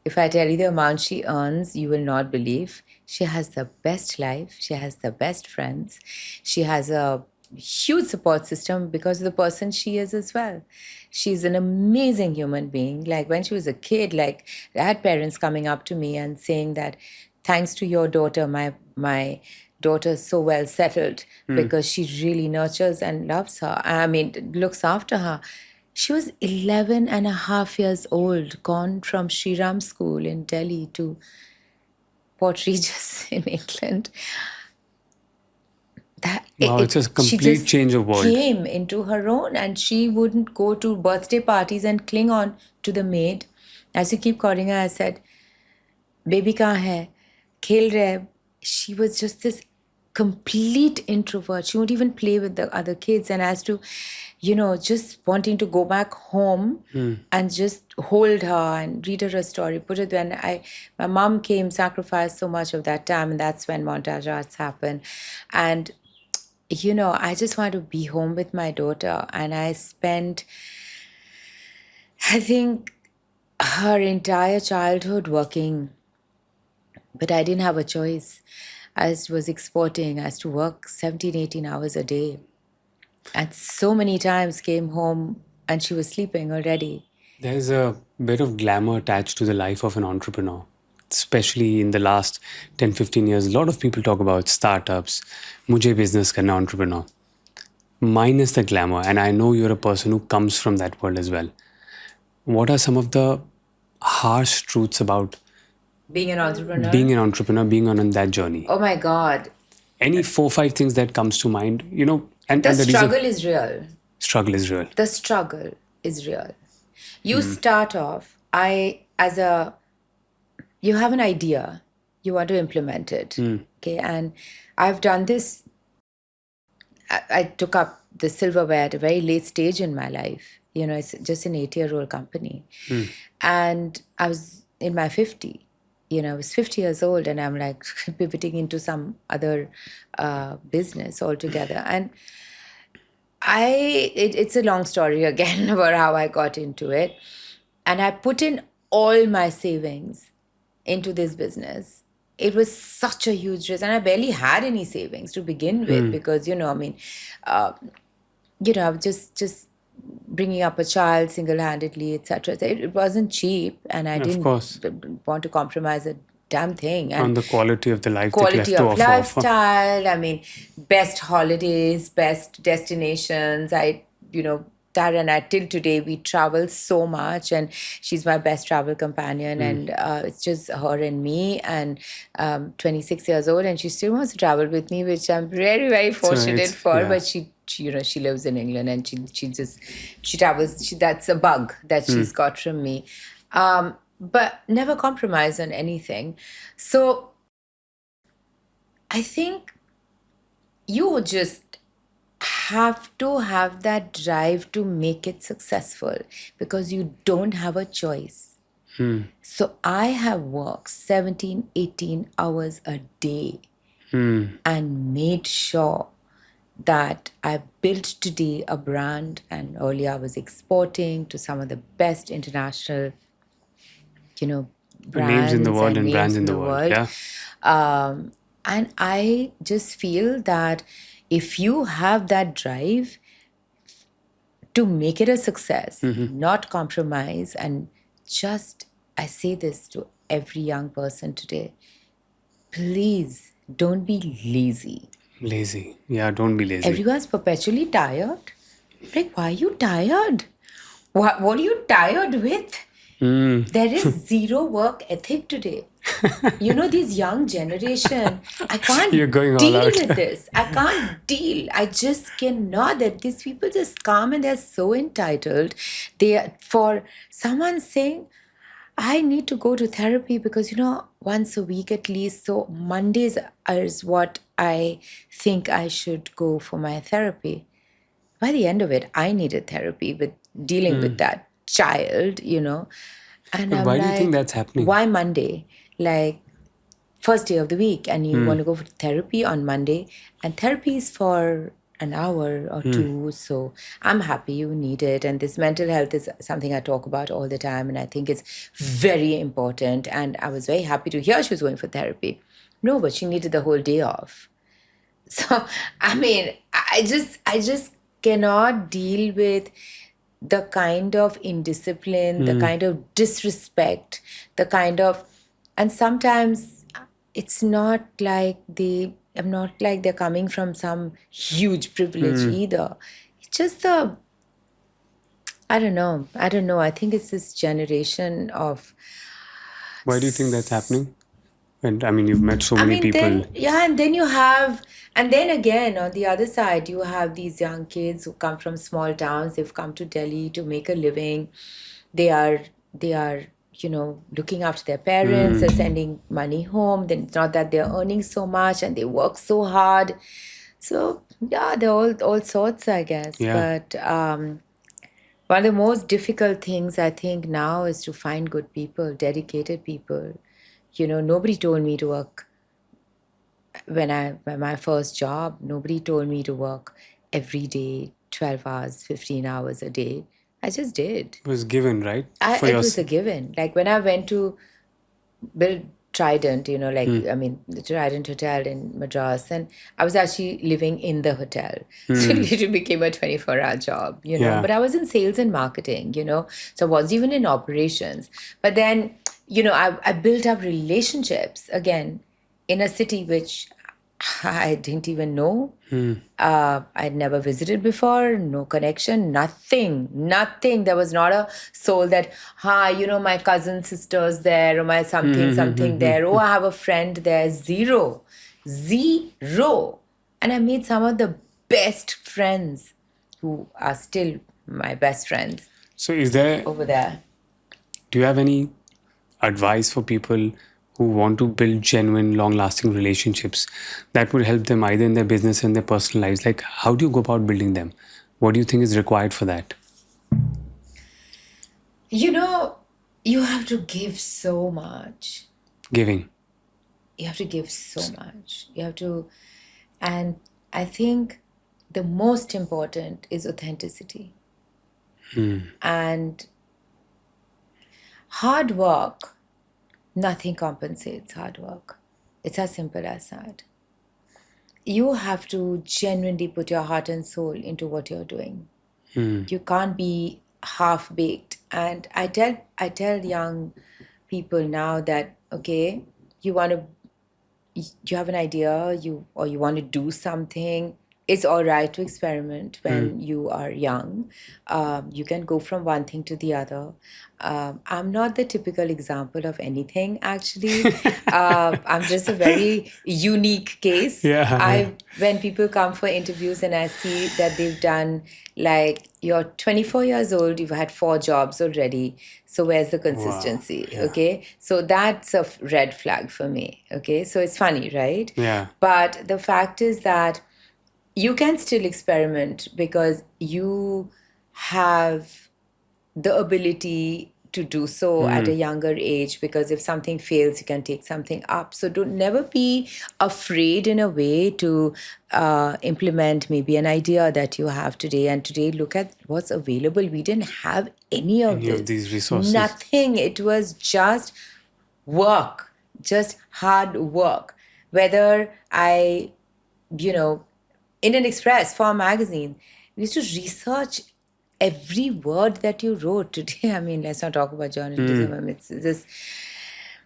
If I tell you the amount she earns, you will not believe. She has the best life. She has the best friends. She has a huge support system because of the person she is as well. She's an amazing human being. Like, when she was a kid, like, I had parents coming up to me and saying that, thanks to your daughter, my daughter so well settled because she really nurtures and loves her. I mean, looks after her. She was 11 and a half years old, gone from Shriram School in Delhi to Port Regis in England. Wow, it's a She complete just change of world. came into her own, and she wouldn't go to birthday parties and cling on to the maid. As you keep calling her, I said, "Baby kahan hai? Khel rahe hai." She was just this complete introvert. She won't even play with the other kids. And as to, just wanting to go back home and just hold her and read her a story, put it when my mom came, sacrificed so much of that time, and that's when montage arts happened. And I just want to be home with my daughter. And I spent, I think, her entire childhood working. But I didn't have a choice. I was exporting. I had to work 17, 18 hours a day. And so many times came home and she was sleeping already. There's a bit of glamour attached to the life of an entrepreneur, especially in the last 10, 15 years. A lot of people talk about startups, mujhe business karna entrepreneur. Minus the glamour, and I know you're a person who comes from that world as well. What are some of the harsh truths about Being an entrepreneur? being on that journey? Oh my God. Any 4-5 things that comes to mind, and The the struggle reason is real. struggle is real. The struggle is real. You start off, you have an idea, you want to implement it. Okay, and I've done this. I took up the silverware at a very late stage in my life. It's just an 8-year-old company. And I was in my 50. I was 50 years old, and I'm like pivoting into some other business altogether. And it's a long story again about how I got into it. And I put in all my savings into this business. It was such a huge risk. And I barely had any savings to begin with because, I was just bringing up a child single-handedly, etc. It wasn't cheap, and I didn't want to compromise a damn thing. And on the quality of the life quality that you have of to offer. lifestyle. I mean, best holidays, best destinations. Tahira and I, till today, we travel so much, and she's my best travel companion, and it's just her and me, and 26 years old, and she still wants to travel with me, which I'm very, very fortunate for. yeah. But she lives in England, and she travels. That's a bug that she's got from me. But never compromise on anything. So I think you just have to have that drive to make it successful because you don't have a choice. So I have worked 17, 18 hours a day and made sure that I built today a brand, and earlier I was exporting to some of the best international brands names in the world and names brands in the world. Yeah. And I just feel that if you have that drive to make it a success, not compromise, and I say this to every young person today, please don't be lazy. Lazy. Yeah, don't be lazy. Everyone's perpetually tired. Like, why are you tired? What are you tired with? There is zero work ethic today. This young generation, I can't You're going all deal out. with this. I can't deal. I just cannot. That these people just come and they're so entitled. For someone saying, I need to go to therapy because, once a week at least. So Mondays is what I think I should go for my therapy. By the end of it, I needed therapy with dealing with that child, And But I'm why like, do you think that's happening? Why Monday? Like, first day of the week, and you want to go for therapy on Monday, and therapy is for an hour or two. So I'm happy you need it. And this mental health is something I talk about all the time, and I think it's very important. And I was very happy to hear she was going for therapy. No, but she needed the whole day off. So, I mean, I just cannot deal with the kind of indiscipline, the kind of disrespect, and sometimes it's not like they I'm not like they're coming from some huge privilege either. It's just I don't know. I think it's this generation of. Why do you think that's happening? And I mean, you've met so many people. And then you have, and then again, on the other side, you have these young kids who come from small towns. They've come to Delhi to make a living. They are, looking after their parents. They're sending money home. Then it's not that they're earning so much and they work so hard. So yeah, they're all sorts, I guess. Yeah. But one of the most difficult things I think now is to find good people, dedicated people. Nobody told me to work when my first job. Nobody told me to work every day, 12 hours, 15 hours a day. I just did. It was given, right? It was a given. Like when I went to build Trident, the Trident Hotel in Madras, and I was actually living in the hotel. So it became a 24-hour job, Yeah. But I was in sales and marketing, so I wasn't even in operations. But then, I built up relationships again in a city which I didn't even know. I'd never visited before, no connection, nothing. There was not a soul that, my cousin sister's there, or my something there. Oh, I have a friend there. Zero. And I made some of the best friends who are still my best friends So is there, over there. do you have any advice for people who want to build genuine, long-lasting relationships that would help them either in their business and their personal lives? Like, how do you go about building them? What do you think is required for that? You have to give so much. Giving. You have to give so much. And I think the most important is authenticity. And hard work, nothing compensates hard work. It's as simple as that. You have to genuinely put your heart and soul into what you're doing. You can't be half-baked. And I tell young people now that, okay, you have an idea, you want to do something. It's all right to experiment when you are young. You can go from one thing to the other. I'm not the typical example of anything, actually. I'm just a very unique case. Yeah. When people come for interviews and I see that they've done, like, you're 24 years old, you've had 4 jobs already. So where's the consistency? Yeah. Okay. So that's a red flag for me. Okay. So it's funny, right? Yeah. But the fact is that you can still experiment because you have the ability to do so at a younger age, because if something fails, you can take something up. So don't never be afraid in a way to implement maybe an idea that you have today. And today, look at what's available. We didn't have any of these resources. Nothing. It was just work, just hard work. Whether Indian Express for a magazine, we used to research every word that you wrote today. I mean, let's not talk about journalism. I mean,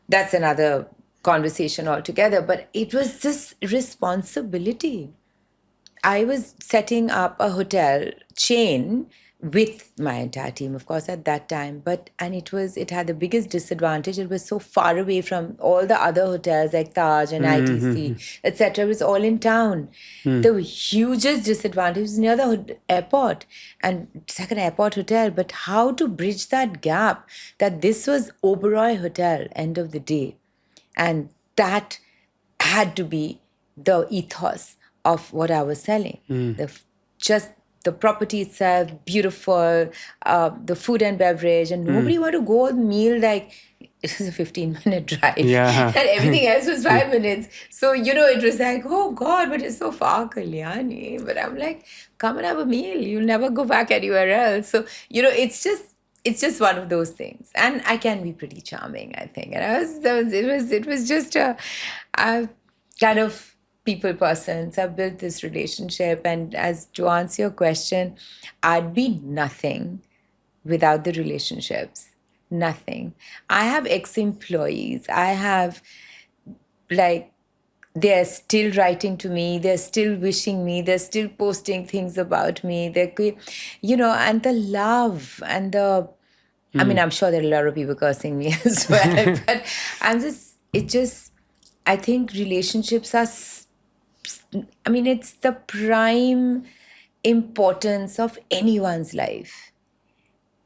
that's another conversation altogether. But it was this responsibility. I was setting up a hotel chain with my entire team, of course, at that time. It had the biggest disadvantage. It was so far away from all the other hotels like Taj and ITC, etc. It was all in town. The hugest disadvantage was near the airport, and it's like an airport hotel. But how to bridge that gap? That this was Oberoi Hotel, end of the day, and that had to be the ethos of what I was selling. Just the property itself, beautiful, the food and beverage, and nobody wanted to go meal like it was a 15-minute drive. Yeah. And everything else was 5 minutes. So, it was like, oh God, but it's so far, Kalyani. But I'm like, come and have a meal. You'll never go back anywhere else. So, it's just one of those things. And I can be pretty charming, I think. And it was just a kind of people person. So I've built this relationship. And as to answer your question, I'd be nothing without the relationships. Nothing. I have ex-employees. I have they're still writing to me, they're still wishing me, they're still posting things about me. And the love and the, I mean, I'm sure there are a lot of people cursing me as well, but I think relationships are, it's the prime importance of anyone's life,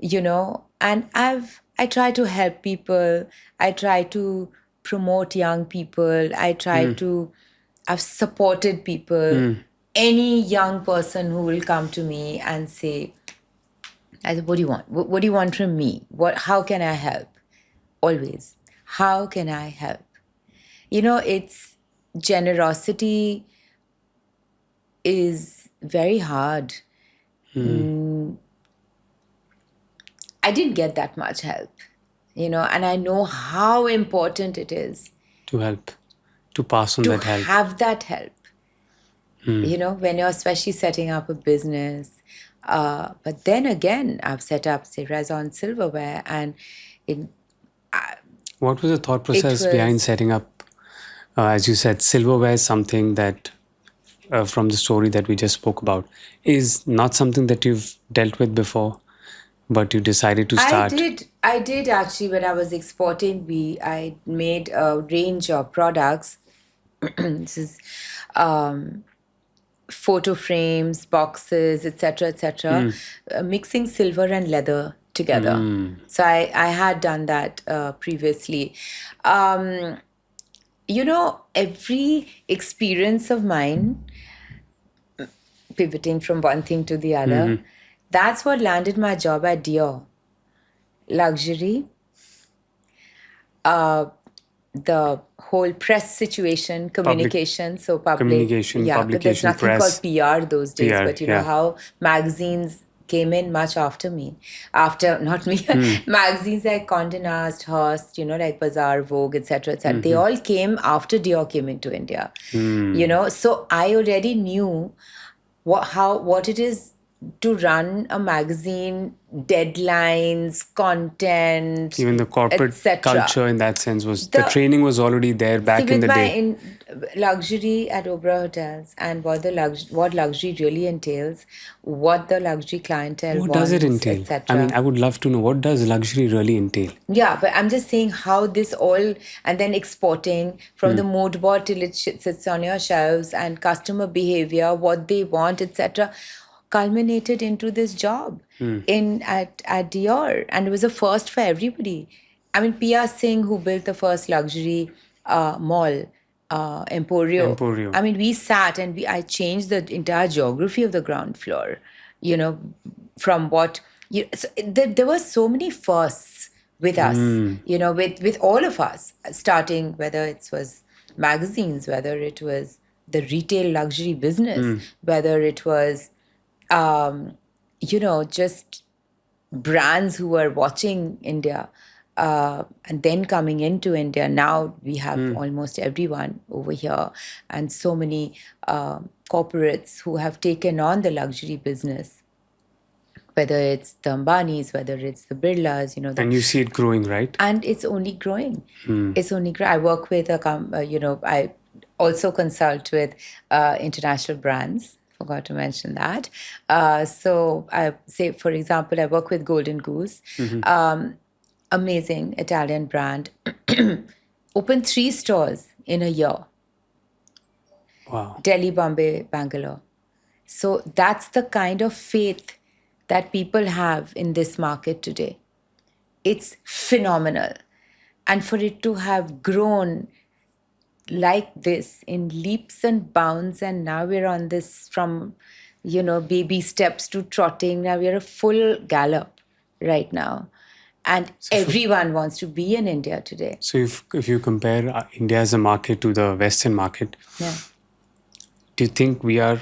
and I try to help people. I try to promote young people. I've supported people. Any young person who will come to me and say, I said, what do you want? What do you want from me? How can I help? Always. How can I help? It's generosity is very hard. I didn't get that much help, and I know how important it is To help, to pass on to that help. have that help. When you're especially setting up a business. But then again, I've set up, say, Rezon silverware, and What was the thought process behind setting up, as you said, silverware is something that, from the story that we just spoke about, is not something that you've dealt with before, but you decided to start. I did actually. When I was exporting, I made a range of products. This is photo frames, boxes, etc., mixing silver and leather together. So I had done that previously. Every experience of mine, pivoting from one thing to the other, that's what landed my job at Dior. Luxury, the whole press situation, communication, Communication, but there's publication, nothing press. called PR those days. PR, But you know how magazines came in much after me. Not me. Magazines like Condé Nast, Hearst, like Bazaar, Vogue, etc., etc. They all came after Dior came into India. So I already knew what it is to run a magazine, deadlines, content, Even the corporate culture in that sense the training was already there back in the day. Luxury at Oberoi hotels, and what luxury really entails, what the luxury clientele What wants, does it entail? etc. I mean, I would love to know, what does luxury really entail? Yeah, but I'm just saying how this all, and then exporting from the mood board till it sits on your shelves, and customer behavior, what they want, etc., culminated into this job at Dior, and it was a first for everybody. I mean, P.R. Singh, who built the first luxury mall, Emporio. Emporio. I mean, we sat and I changed the entire geography of the ground floor. From what there were so many firsts with us. With all of us, starting whether it was magazines, whether it was the retail luxury business, whether it was just brands who were watching India and then coming into India. Now we have almost everyone over here, and so many corporates who have taken on the luxury business, whether it's the Ambanis, whether it's the Birlas, and you see it growing, right? And it's only growing. It's only growing. I work with I also consult with international brands. Forgot to mention that. So I say, for example, I work with Golden Goose, amazing Italian brand, opened 3 stores in a year. Wow. Delhi, Bombay, Bangalore. So that's the kind of faith that people have in this market today. It's phenomenal. And for it to have grown like this in leaps and bounds, and now we're on this from, baby steps to trotting. Now we're a full gallop right now. And everyone wants to be in India today. So if you compare India as a market to the Western market, do you think we are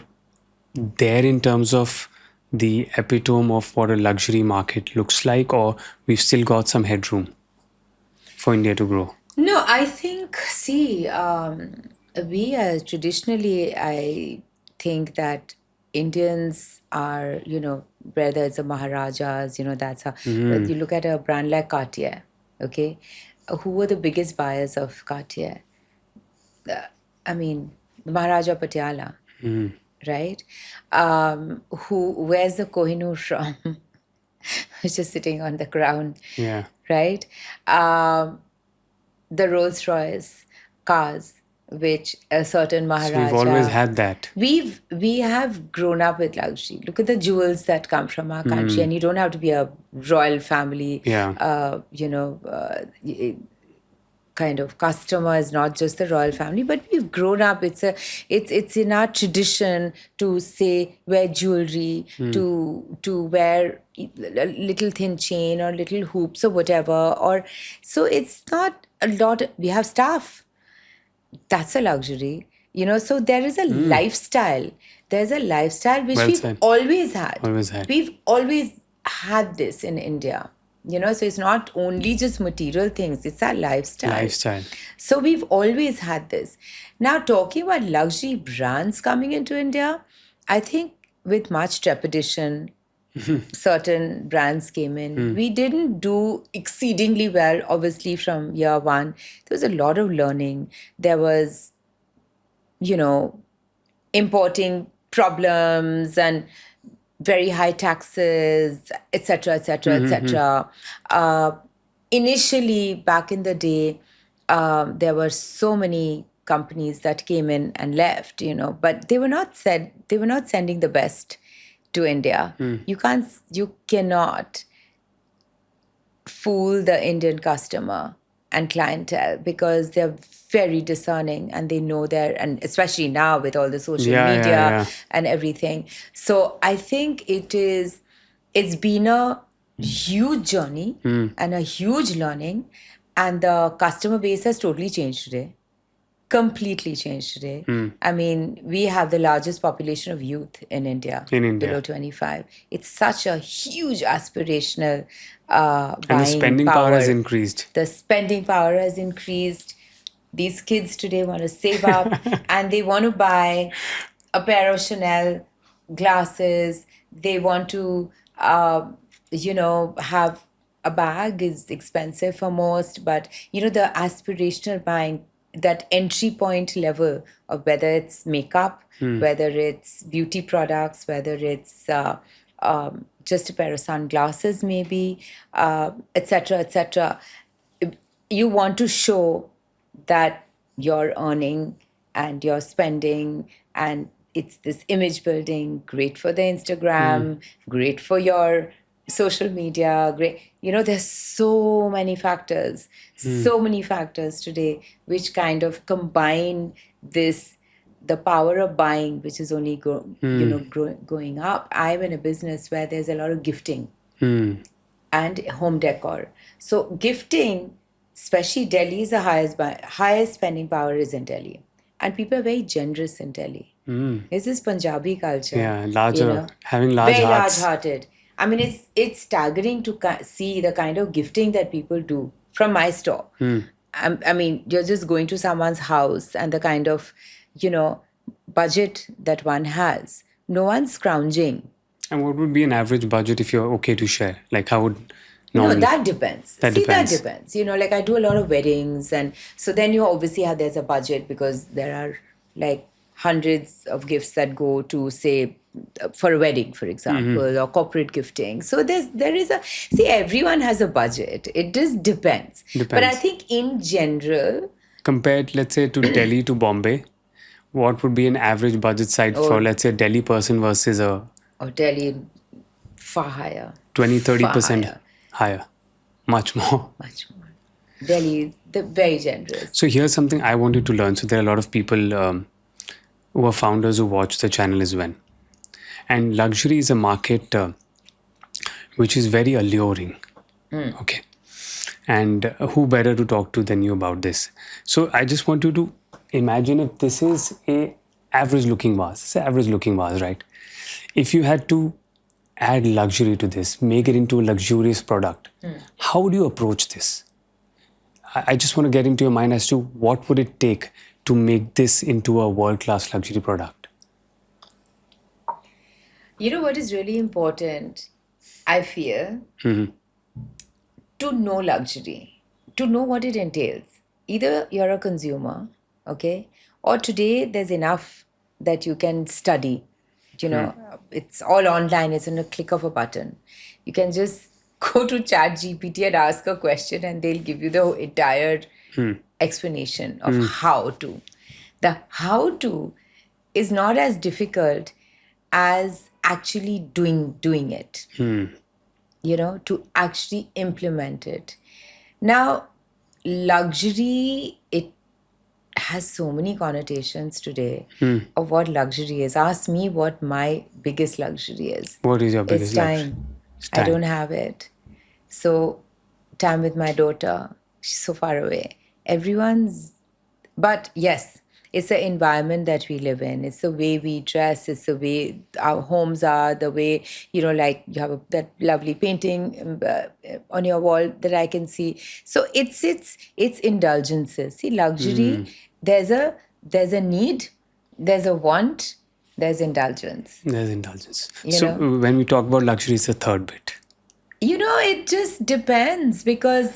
there in terms of the epitome of what a luxury market looks like, or we've still got some headroom for India to grow? No, I think, we traditionally, I think that Indians are, whether it's the Maharajas, that's how, when you look at a brand like Cartier, okay, who were the biggest buyers of Cartier? I mean, Maharaja Patiala, right? Where's the Kohinoor from? Which is sitting on the ground, Yeah. right? The Rolls Royce cars, which a certain So Maharaja. we've always had that. We have grown up with luxury. Look at the jewels that come from our country, and you don't have to be a royal family. Yeah. Kind of customer is not just the royal family, but we've grown up. It's in our tradition to say wear jewelry, to wear a little thin chain or little hoops or whatever. Or so it's not a lot. We have staff. That's a luxury. So there is a lifestyle. There's a lifestyle which Well we've said. always had. Always had. We've always had this in India. So it's not only just material things, it's our lifestyle. So we've always had this. Now, talking about luxury brands coming into India, I think with much trepidation, certain brands came in. We didn't do exceedingly well, obviously, from year one. There was a lot of learning. There was, importing problems and very high taxes, etc., etc., etc. Initially, back in the day, there were so many companies that came in and left, but they were not sending the best to India. You cannot fool the Indian customer and clientele because they're very discerning and they know and especially now with all the social media and everything. So I think it's been a huge journey and a huge learning, and the customer base has totally changed today. Completely changed today. I mean, we have the largest population of youth in India. Below 25. It's such a huge aspirational buying and the spending power has increased. The spending power has increased. These kids today want to save up and they want to buy a pair of Chanel glasses. They want to, have a bag is expensive for most, but, the aspirational buying, that entry point level of whether it's makeup, whether it's beauty products, whether it's just a pair of sunglasses maybe, etc., etc. You want to show that you're earning and you're spending, and it's this image building, great for the Instagram, great for your social media, great. There's so many factors today which kind of combine this, the power of buying, which is only going up. I'm in a business where there's a lot of gifting and home decor. So gifting, especially Delhi, is the highest spending power is in Delhi. And people are very generous in Delhi. It's this Punjabi culture. Yeah, having large very hearts. large-hearted. I mean, it's staggering to see the kind of gifting that people do from my store. I mean, you're just going to someone's house and the kind of, budget that one has. No one's scrounging. And what would be an average budget if you're okay to share? Like, how would... that depends. That depends. Like I do a lot of weddings, and so then you obviously there's a budget because there are like hundreds of gifts that go to, say, for a wedding, for example, or corporate gifting. So there is everyone has a budget. It just depends. But I think in general, compared, let's say, to Delhi to Bombay, what would be an average budget side for, let's say, a Delhi person versus a... Or Delhi, far higher. 20-30% higher. Much more. Much more. Delhi, they're very generous. So here's something I wanted to learn. So there are a lot of people who are founders who watch the channel as well. And luxury is a market which is very alluring. Okay. And who better to talk to than you about this? So I just want you to imagine if this is a average looking vase. It's an average looking vase, right? If you had to add luxury to this, make it into a luxurious product, how would you approach this? I just want to get into your mind as to what would it take to make this into a world-class luxury product? You know what is really important, I feel, to know luxury, to know what it entails. Either you're a consumer, okay, or today there's enough that you can study. It's all online. It's in a click of a button. You can just go to chat GPT and ask a question and they'll give you the entire explanation of how to. The how to is not as difficult as actually doing it. To actually implement it. Now, luxury, it has so many connotations today of what luxury is. Ask me what my biggest luxury is. What is your biggest It's luxury? time. It's I time. don't have it. So, time with my daughter. She's so far away. But yes, it's the environment that we live in. It's the way we dress. It's the way our homes are. The way, like you have that lovely painting on your wall that I can see. So it's indulgences. See, luxury. There's a need. There's a want. There's indulgence. There's indulgence. You So know? when we talk about luxury, it's the third bit. It just depends because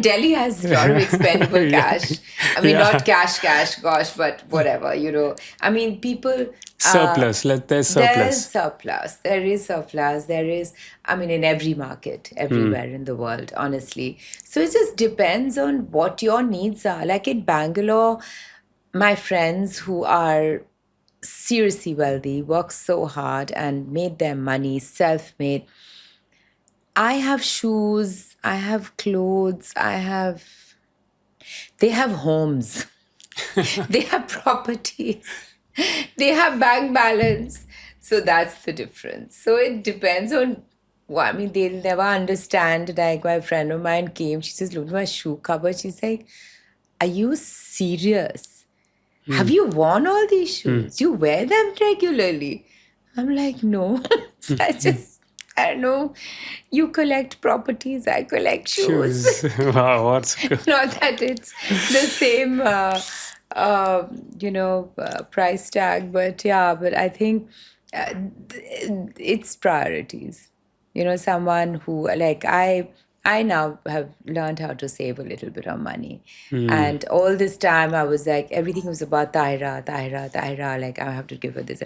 Delhi has a lot of expendable cash. Not cash, gosh, but whatever, people. Surplus. There's surplus. There's surplus. There is surplus. There is, in every market, everywhere in the world, honestly. So it just depends on what your needs are. Like in Bangalore, my friends who are seriously wealthy work so hard and made their money self-made. I have shoes, I have clothes, they have homes, they have properties, they have bank balance. So that's the difference. So it depends on, they'll never understand. Like my friend of mine came, she just looked at my shoe cover. She's like, are you serious? Have you worn all these shoes? You wear them regularly? I'm like, no. I don't know. You collect properties, I collect shoes. Wow, what's good. Not that it's the same, price tag, but I think it's priorities. Someone who, like, I now have learned how to save a little bit of money. And all this time I was like, everything was about Tahira. Like, I have to give her this.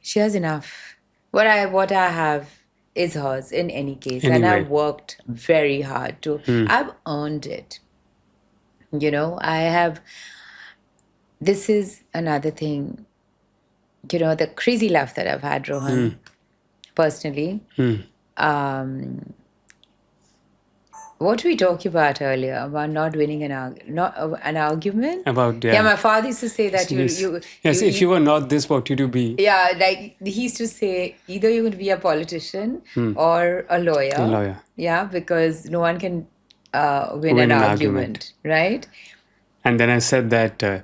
She has enough. What I have is hers in any case. And Anyway. I've worked very hard to, I've earned it. This is another thing, the crazy love that I've had, Rohan, personally. What we talked about earlier about not winning an argument. About, Yeah, my father used to say that if you were not this, what would you be? Yeah, like he used to say, either you're going to be a politician or a lawyer. A lawyer. Yeah, because no one can win an argument, right? And then I said that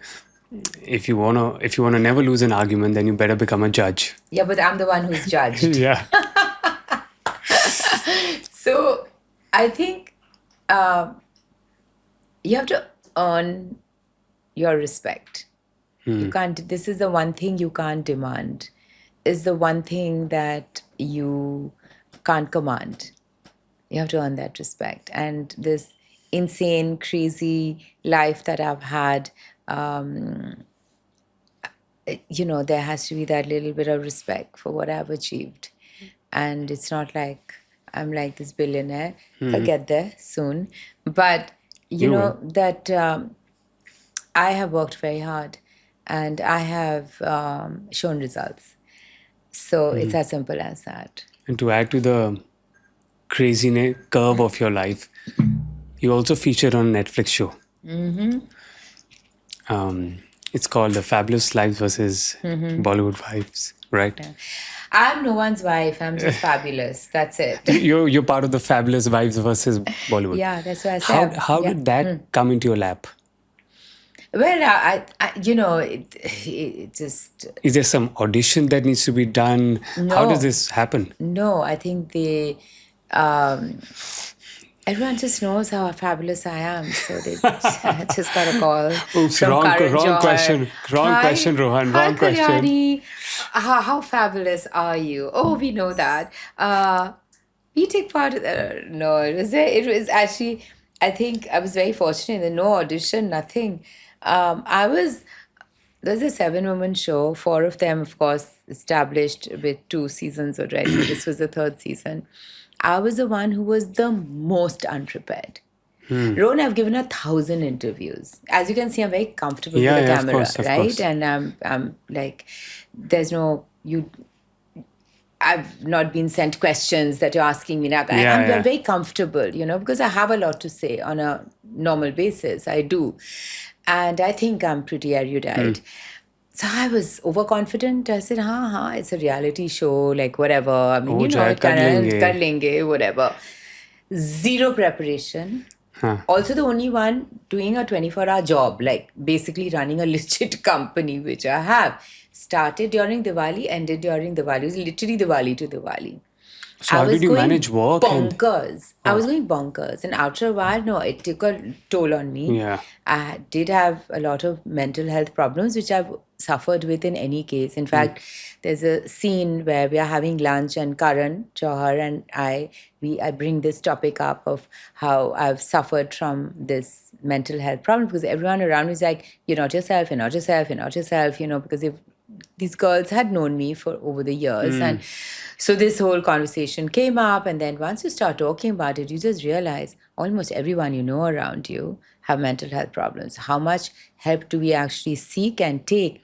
if you wanna never lose an argument, then you better become a judge. Yeah, but I'm the one who's judged. Yeah. So I think you have to earn your respect. You can't. This is the one thing you can't demand. Is the one thing that you can't command. You have to earn that respect. And this insane, crazy life that I've had, there has to be that little bit of respect for what I've achieved. And it's not like I'm like this billionaire. I'll get there soon. But, that I have worked very hard and I have shown results. So it's as simple as that. And to add to the crazy curve of your life, you also featured on a Netflix show. It's called The Fabulous Lives versus Bollywood Wives, right? Yeah. I'm no one's wife. I'm just fabulous. That's it. You're part of the Fabulous Wives versus Bollywood. Yeah, that's what I said. How did that come into your lap? Well, it just... Is there some audition that needs to be done? No. How does this happen? No, I think everyone just knows how fabulous I am. So they just got a call. Oops, from wrong Karan Johar. question. Wrong question, Rohan. Wrong question. Kalyani. How fabulous are you? Oh, we know that. We take part in that. No, it was actually, I think I was very fortunate. No audition, nothing. I was there's a 7-woman show. 4 of them, of course, established with 2 seasons already. This was the 3rd season. I was the one who was the most unprepared. Rohan, I've given 1,000 interviews. As you can see, I'm very comfortable with the camera, of right? course. And I'm like, there's no I've not been sent questions that you're asking me now. I'm very comfortable, because I have a lot to say on a normal basis. I do. And I think I'm pretty erudite. So I was overconfident. I said, it's a reality show, like whatever. I mean, it kind of kar lenge, whatever. Zero preparation. Also the only one doing a 24-hour job, like basically running a legit company, which I have. Started during Diwali, ended during Diwali. It was literally Diwali to Diwali. So how did you manage work? Bonkers. I was going bonkers. And after a while, no, it took a toll on me. Yeah. I did have a lot of mental health problems, which I've suffered with in any case. In fact, there's a scene where we are having lunch and Karan Johar and I bring this topic up of how I've suffered from this mental health problem because everyone around me is like, you're not yourself, you're not yourself, you're not yourself, because these girls had known me for over the years. And so this whole conversation came up. And then once you start talking about it, you just realize almost everyone you know around you have mental health problems. How much help do we actually seek and take?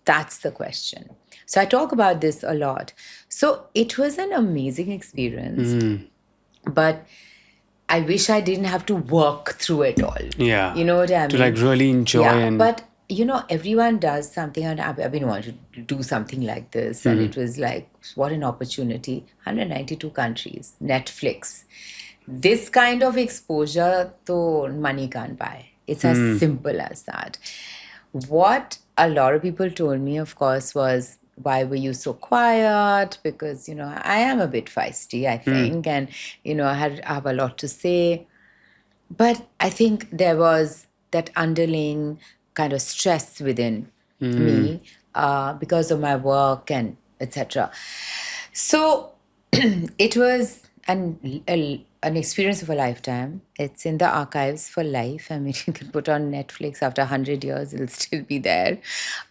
That's the question. So I talk about this a lot. So it was an amazing experience. But I wish I didn't have to work through it all. Yeah. You know what I mean? To really enjoy But everyone does something, and I've been wanting to do something like this, and it was like, what an opportunity. 192 countries, Netflix. This kind of exposure, to money can't buy. It's as simple as that. What a lot of people told me, of course, was, why were you so quiet? Because, I am a bit feisty, I think, and, I have a lot to say. But I think there was that underlying kind of stress within me because of my work and etc. So it was an experience of a lifetime. It's in the archives for life. I mean, you can put on Netflix after 100 years, it'll still be there.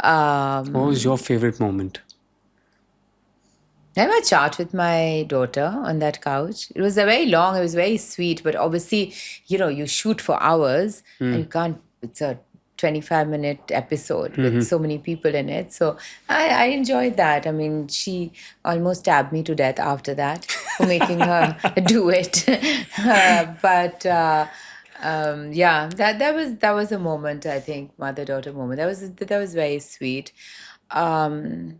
What was your favorite moment? I had a chat with my daughter on that couch. It was very long, it was very sweet, but obviously, you shoot for hours and you can't, it's a 25-minute episode with so many people in it. So I enjoyed that. I mean, she almost stabbed me to death after that for making her do it. That was a moment, I think, mother-daughter moment. That was very sweet. That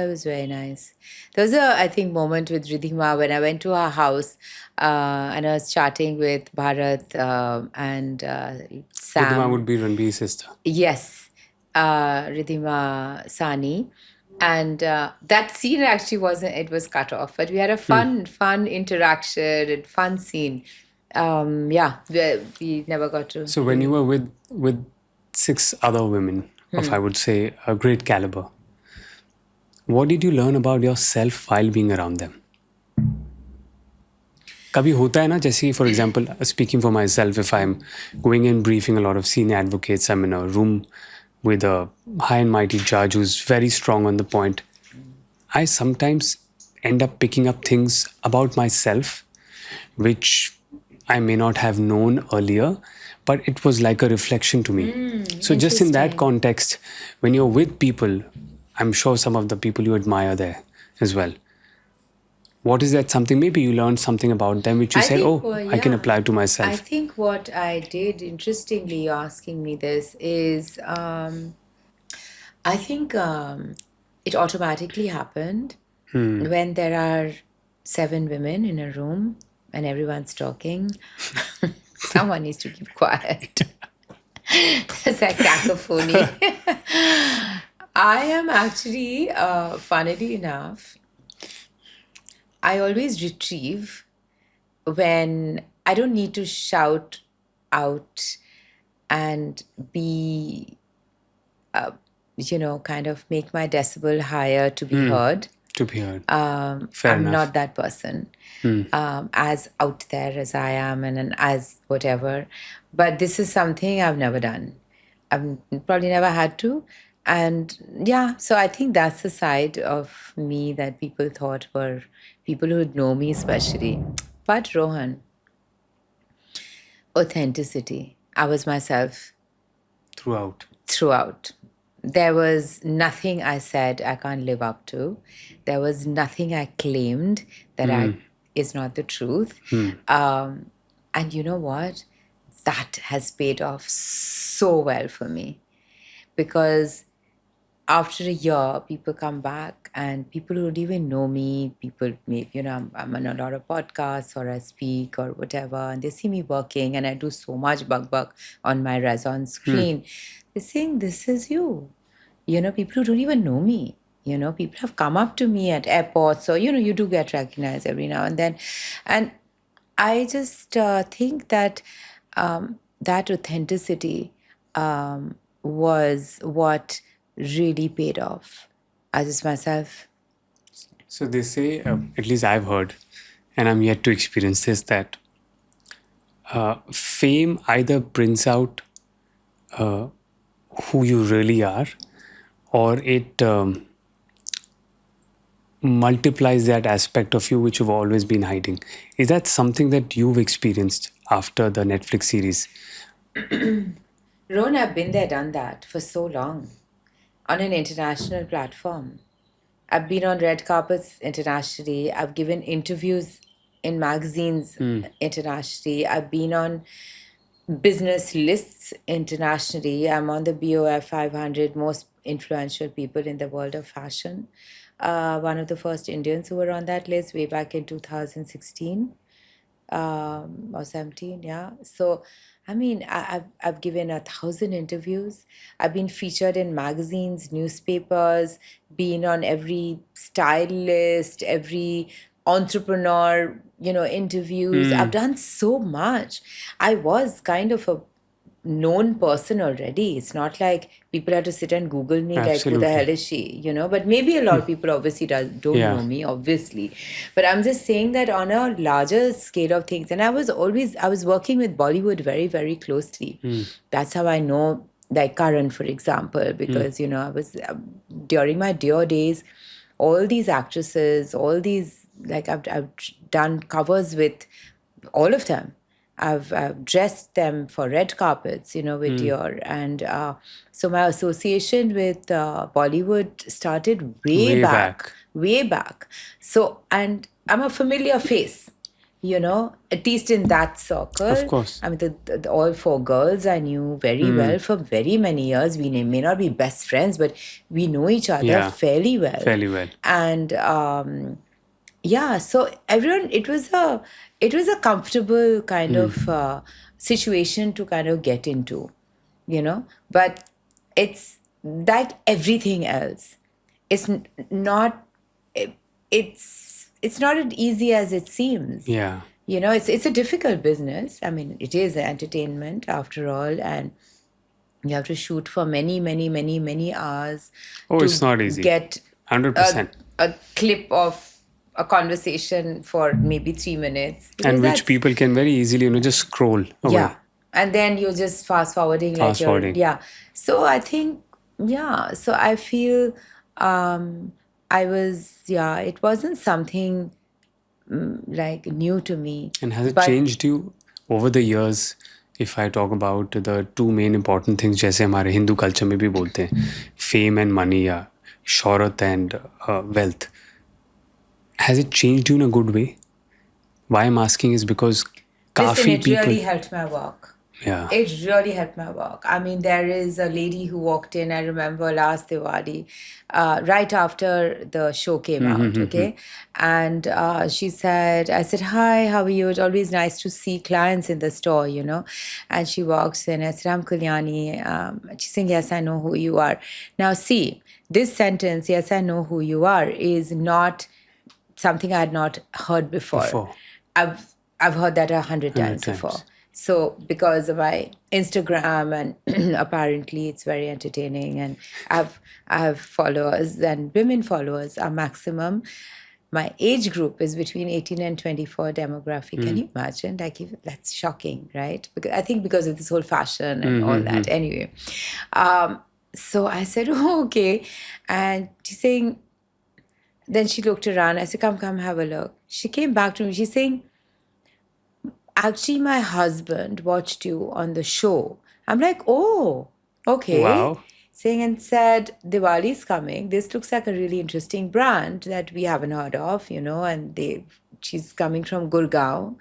was very nice. There was I think, moment with Ridhima when I went to her house and I was chatting with Bharat and Sam. Ridhima would be Ranbir's sister. Yes, Ridhima Sani. And that scene actually it was cut off, but we had a fun interaction and fun scene. We never got to. So when you were with 6 other women of, I would say, a great caliber, what did you learn about yourself while being around them? कभी होता है ना, जैसे for example, speaking for myself, if I'm going and briefing a lot of senior advocates, I'm in a room with a high and mighty judge who's very strong on the point. I sometimes end up picking up things about myself which I may not have known earlier, but it was like a reflection to me. So just in that context, when you're with people, I'm sure some of the people you admire there as well. What is that something? Maybe you learned something about them which you said, I can apply to myself. I think what I did, interestingly, asking me this, is I think it automatically happened when there are 7 women in a room and everyone's talking. Someone needs to keep quiet. It's like cacophony. I am actually, funnily enough, I always retrieve when I don't need to shout out and be, kind of make my decibel higher to be heard. To be heard. I'm not that person, as out there as I am and as whatever. But this is something I've never done. I've probably never had to. And yeah, so I think that's the side of me that people thought were people who would know me especially. But Rohan, authenticity. I was myself throughout. throughout. There was nothing I said I can't live up to. There was nothing I claimed that I is not the truth. And you know what? That has paid off so well for me because after a year, people come back and people who don't even know me, people maybe, I'm on a lot of podcasts or I speak or whatever, and they see me working and I do so much bug on my Rezon screen. They're saying, this is you. People who don't even know me. People have come up to me at airports or, you do get recognized every now and then. And I just think that that authenticity was what really paid off. I just myself. So they say, at least I've heard, and I'm yet to experience this, that fame either brings out who you really are, or it multiplies that aspect of you which you've always been hiding. Is that something that you've experienced after the Netflix series? Ron, I've been there, done that for so long on an international platform. I've been on red carpets internationally. I've given interviews in magazines internationally. I've been on business lists internationally. I'm on the BOF 500 most influential people in the world of fashion. One of the first Indians who were on that list way back in 2016 or 17, yeah. So, I mean, I've given 1,000 interviews. I've been featured in magazines, newspapers, been on every style list, every entrepreneur, interviews. I've done so much. I was kind of a known person already. It's not like people have to sit and Google me like, who the hell Absolutely. is she? But maybe a lot of people obviously don't Yeah. know me, obviously. But I'm just saying that on a larger scale of things, and I was working with Bollywood very, very closely. That's how I know, like Karan, for example, because, I was, during my Dior days, all these actresses, all these, like I've done covers with all of them. I've dressed them for red carpets, with Dior. And so my association with Bollywood started way Way back, back. way back. So, and I'm a familiar face, at least in that circle. Of course. I mean, the all four girls I knew very well for very many years. We may not be best friends, but we know each other Yeah. fairly well. Fairly well. And yeah, so everyone, it was a comfortable kind of situation to kind of get into, but it's like everything else. It's not it, it's not as easy as it seems. Yeah. It's a difficult business. I mean, it is entertainment after all, and you have to shoot for many, many, many, many hours. Oh, to it's not easy. Get 100%. a clip of a conversation for maybe 3 minutes. And Because which that's- people can very easily, just scroll away. Yeah. And then you're just fast forwarding. Fast forwarding. Yeah. So I think, yeah. So I feel it wasn't something like new to me. And has it But- changed you over the years? If I talk about the two main important things, जैसे हमारे Hindu culture में भी बोलते हैं, fame and money या शोहरत and wealth. Has it changed you in a good way? Why I'm asking is because Listen, काफी it people. really helped my work. Yeah. It really helped my work. I mean, there is a lady who walked in, I remember last Diwali, right after the show came out, okay? And she said, I said, hi, how are you? It's always nice to see clients in the store, And she walks in, I said, I'm Kalyani. She's saying, yes, I know who you are. Now, see, this sentence, yes, I know who you are, is not something I had not heard before. I've heard that 100 times before. So because of my Instagram and apparently it's very entertaining and I have followers and women followers are maximum. my age group is between 18 and 24 demographic. Can you imagine? Like, that's shocking, right? Because of this whole fashion and all that. Anyway, so I said, oh, okay. And she's saying, then she looked around. I said, come, have a look. She came back to me. She's saying, actually, my husband watched you on the show. I'm like, oh, okay. Wow. Saying and said, Diwali's coming. This looks like a really interesting brand that we haven't heard of, and she's coming from Gurgaon.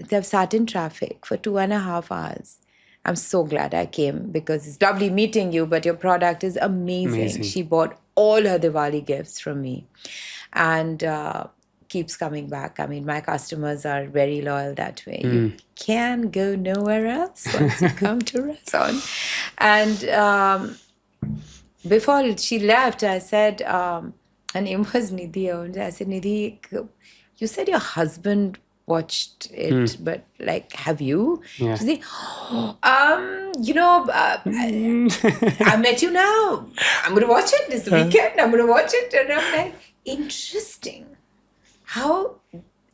They've sat in traffic for 2.5 hours. I'm so glad I came because it's lovely meeting you, but your product is amazing. She bought all her Diwali gifts from me and keeps coming back. I mean, my customers are very loyal that way. You can go nowhere else once you come to Rezon. And before she left, I said, her name was Nidhi. And I said, Nidhi, you said your husband watched it, but like, have you? Yeah. She said, I met you now. I'm going to watch it this weekend. I'm going to watch it. And I'm like, interesting. How,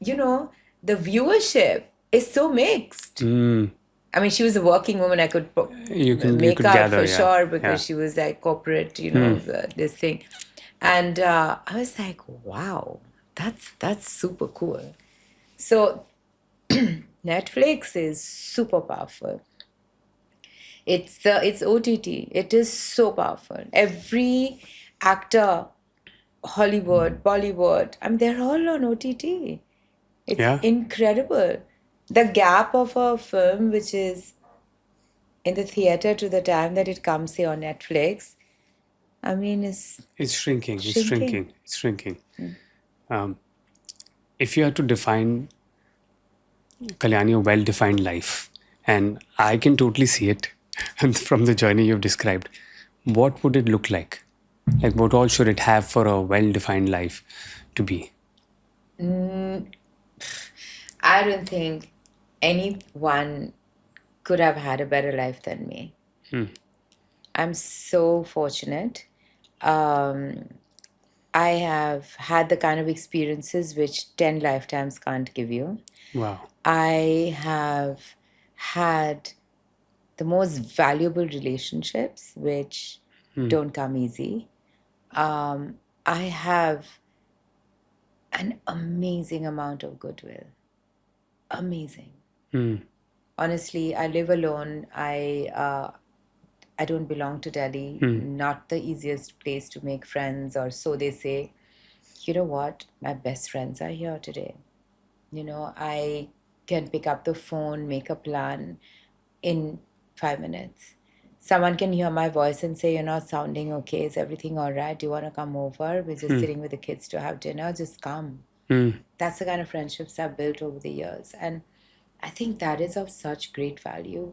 the viewership is so mixed. I mean, she was a working woman. I could make out gather, for sure because she was like corporate, this thing. And I was like, wow, that's super cool. So Netflix is super powerful. It's OTT. It is so powerful. Every actor, Hollywood, Bollywood, they're all on OTT. It's incredible. The gap of a film which is in the theater to the time that it comes here on Netflix, it's shrinking. It's shrinking. If you had to define, Kalyani, a well-defined life, and I can totally see it from the journey you've described, what would it look like? Like, what all should it have for a well-defined life to be? I don't think anyone could have had a better life than me. I'm so fortunate. I have had the kind of experiences which 10 lifetimes can't give you. Wow. I have had the most valuable relationships which don't come easy. I have an amazing amount of goodwill. Amazing. Honestly, I live alone. I don't belong to Delhi. Not the easiest place to make friends, or so they say. You know what? My best friends are here today. I can pick up the phone, make a plan in 5 minutes. Someone can hear my voice and say, you're not sounding okay. Is everything all right? Do you want to come over? We're just sitting with the kids to have dinner. Just come. That's the kind of friendships I've built over the years. And I think that is of such great value.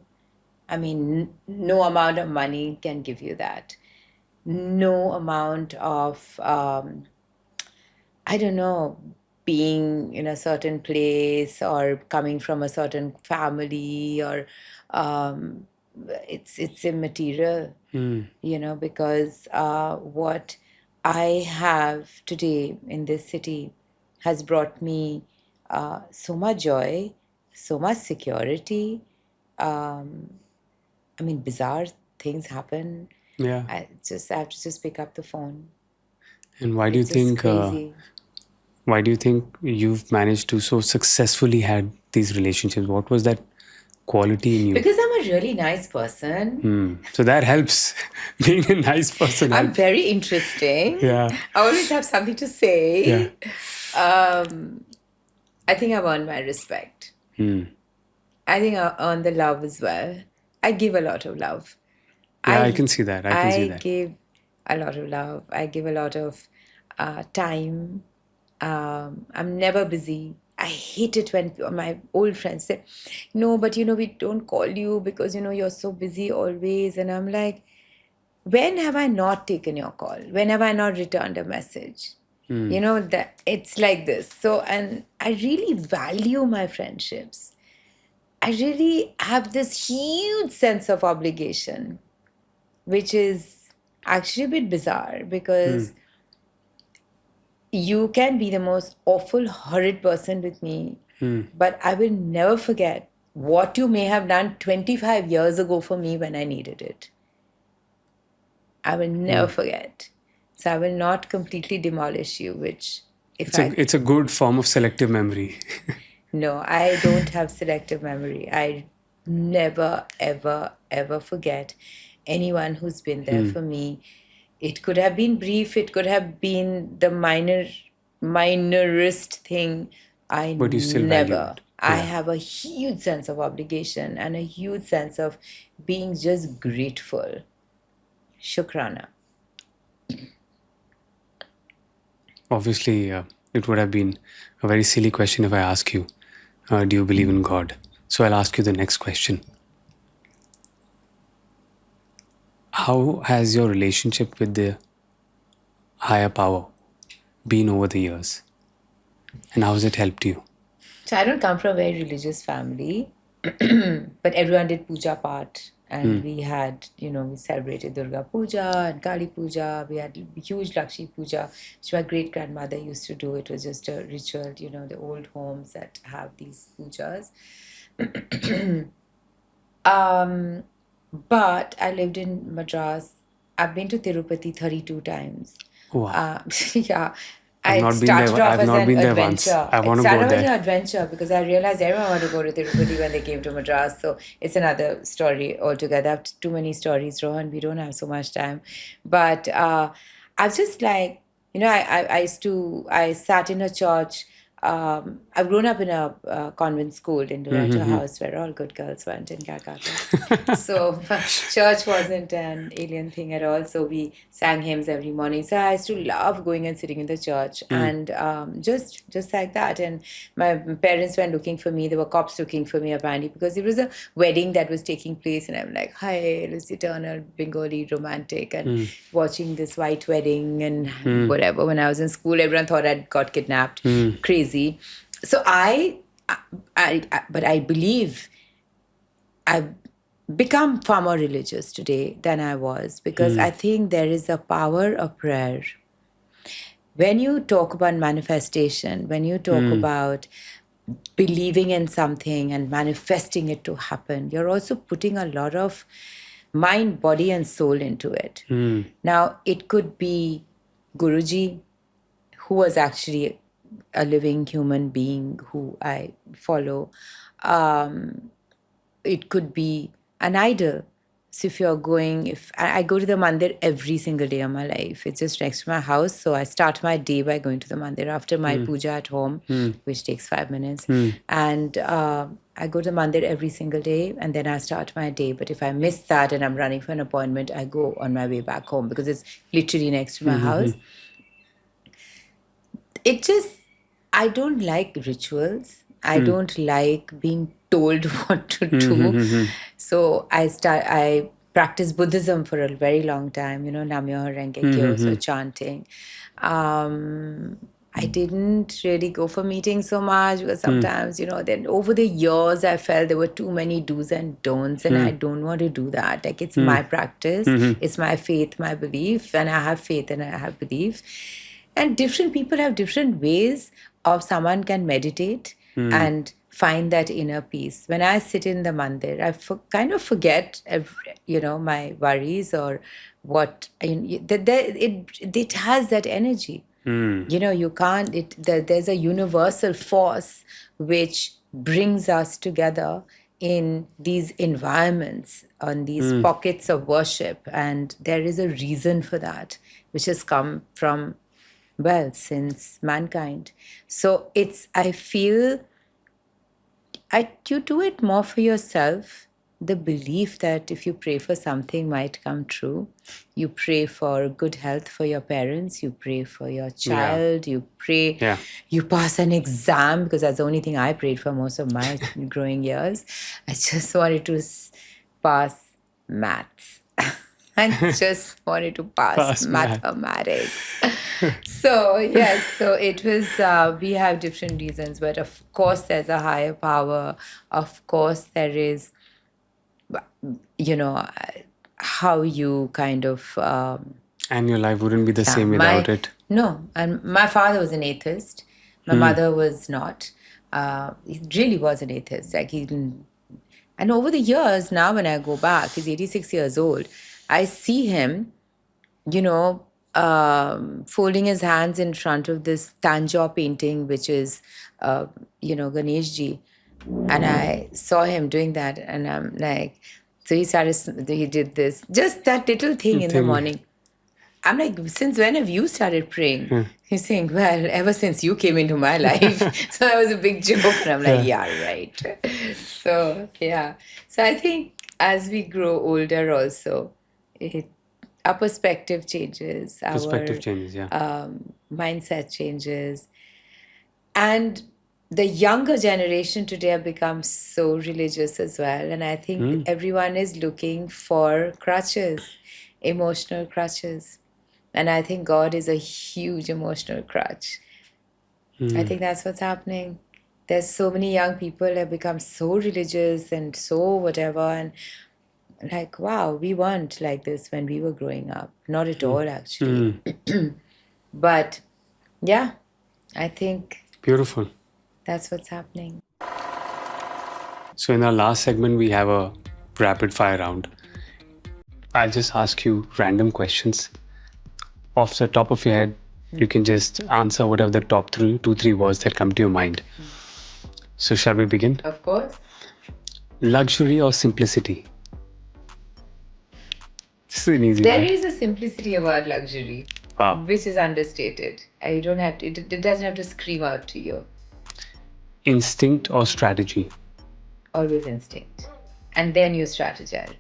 I mean, no amount of money can give you that. No amount of, being in a certain place or coming from a certain family, or it's immaterial, because what I have today in this city has brought me so much joy, so much security. Bizarre things happen. Yeah. I have to just pick up the phone. And why do you think? Crazy. Why do you think you've managed to so successfully had these relationships? What was that quality in you? Because I'm a really nice person. So that helps. Being a nice person. I'm very interesting. Yeah. I always have something to say. Yeah. I think I've earned my respect. I think I earned the love as well. I give a lot of love. Yeah, I can see that. I give a lot of love. I give a lot of time. I'm never busy. I hate it when my old friends say, no, but we don't call you because you're so busy always. And I'm like, when have I not taken your call? When have I not returned a message? That it's like this. So, and I really value my friendships. I really have this huge sense of obligation, which is actually a bit bizarre because you can be the most awful, horrid person with me, but I will never forget what you may have done 25 years ago for me when I needed it. I will never forget. So I will not completely demolish you, which if It's a good form of selective memory. no, I don't have selective memory. I never, ever, ever forget anyone who's been there for me. It could have been brief, it could have been the minorest thing. I But you still value never. it. I Yeah. have a huge sense of obligation and a huge sense of being just grateful. Shukrana. Obviously, it would have been a very silly question if I ask you, do you believe in God? So I'll ask you the next question. How has your relationship with the higher power been over the years? And how has it helped you? So I don't come from a very religious family, but everyone did puja part. And we had, we celebrated Durga Puja and Kali Puja. We had huge Lakshmi Puja, which my great grandmother used to do. It was just a ritual, the old homes that have these pujas. But I lived in Madras. I've been to Tirupati 32 times. Wow. Yeah. I've I not been started there. off I've as not an been there once. adventure. I It want to go started as an there. adventure because I realized everyone wanted to go to Tirupati when they came to Madras. So it's another story altogether. I have too many stories, Rohan. We don't have so much time. But I've just like, I sat in a church. I've grown up in a convent school in Loreto House where all good girls went in Calcutta. So church wasn't an alien thing at all. So we sang hymns every morning. So I used to love going and sitting in the church and just like that. And my parents were looking for me. There were cops looking for me apparently because it was a wedding that was taking place. And I'm like, hi, it was eternal Bengali romantic and watching this white wedding and whatever. When I was in school, everyone thought I'd got kidnapped. Crazy. So but I believe I've become far more religious today than I was because I think there is a power of prayer. When you talk about manifestation, when you talk about believing in something and manifesting it to happen, you're also putting a lot of mind, body, and soul into it. Now, it could be Guruji, who was actually a living human being who I follow. It could be an idol. So if you're going, if I go to the mandir every single day of my life, it's just next to my house. So I start my day by going to the mandir after my puja at home, which takes 5 minutes. And I go to the mandir every single day and then I start my day. But if I miss that and I'm running for an appointment, I go on my way back home because it's literally next to my house. I don't like rituals. I don't like being told what to do. So I practiced Buddhism for a very long time, Namyo Renge Kyo, so chanting. I didn't really go for meetings so much because sometimes, then over the years I felt there were too many do's and don'ts and I don't want to do that. Like it's my practice, it's my faith, my belief, and I have faith and I have belief. And different people have different ways of someone can meditate and find that inner peace. When I sit in the mandir, I kind of forget, my worries or what. It has that energy. You can't. There's a universal force which brings us together in these environments, on these pockets of worship, and there is a reason for that, which has come from since mankind. So I feel you do it more for yourself. The belief that if you pray for something might come true. You pray for good health for your parents. You pray for your child. You pray you pass an exam because that's the only thing I prayed for most of my growing years. I just wanted to pass maths. I just wanted to pass mathematics. So, yes, so it was, we have different reasons, but of course there's a higher power. Of course there is, how you kind of And your life wouldn't be the same without it. No, and my father was an atheist. My mother was not. He really was an atheist. Like he didn't. And over the years, now when I go back, he's 86 years old. I see him, folding his hands in front of this Tanjore painting, which is, Ganeshji. And I saw him doing that, and I'm like, so he did this, just that little thing in the morning. I'm like, since when have you started praying? He's saying, well, ever since you came into my life. So that was a big joke. And I'm like, yeah, right. So, yeah. So I think as we grow older also, our perspective changes. Perspective changes, yeah. Mindset changes. And the younger generation today have become so religious as well. And I think everyone is looking for crutches, emotional crutches. And I think God is a huge emotional crutch. I think that's what's happening. There's so many young people have become so religious and so whatever. And like, wow, we weren't like this when we were growing up. Not at all, actually. But yeah, I think beautiful. That's what's happening. So in our last segment, we have a rapid fire round. I'll just ask you random questions. Off the top of your head, you can just answer whatever the top two, three words that come to your mind. So shall we begin? Of course. Luxury or simplicity? This is an easy There one. is a simplicity about luxury, which is understated. You don't have to, it doesn't have to scream out to you. Instinct or strategy? Always instinct. And then you strategize.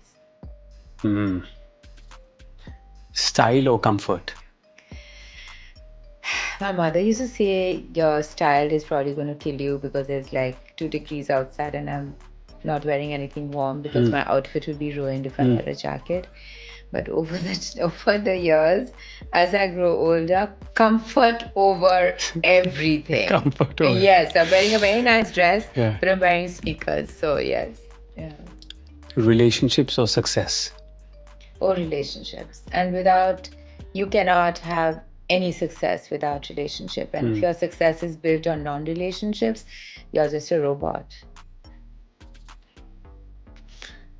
Style or comfort? My mother used to say, your style is probably going to kill you because there's like 2 degrees outside and I'm not wearing anything warm because my outfit would be ruined if I wear a jacket. But over the years, as I grow older, comfort over everything. Comfort over. Yes, I'm wearing a very nice dress, Yeah. but I'm wearing sneakers. So yes. Yeah. Relationships or success? Or relationships. And you cannot have any success without relationship. And if your success is built on non-relationships, you're just a robot.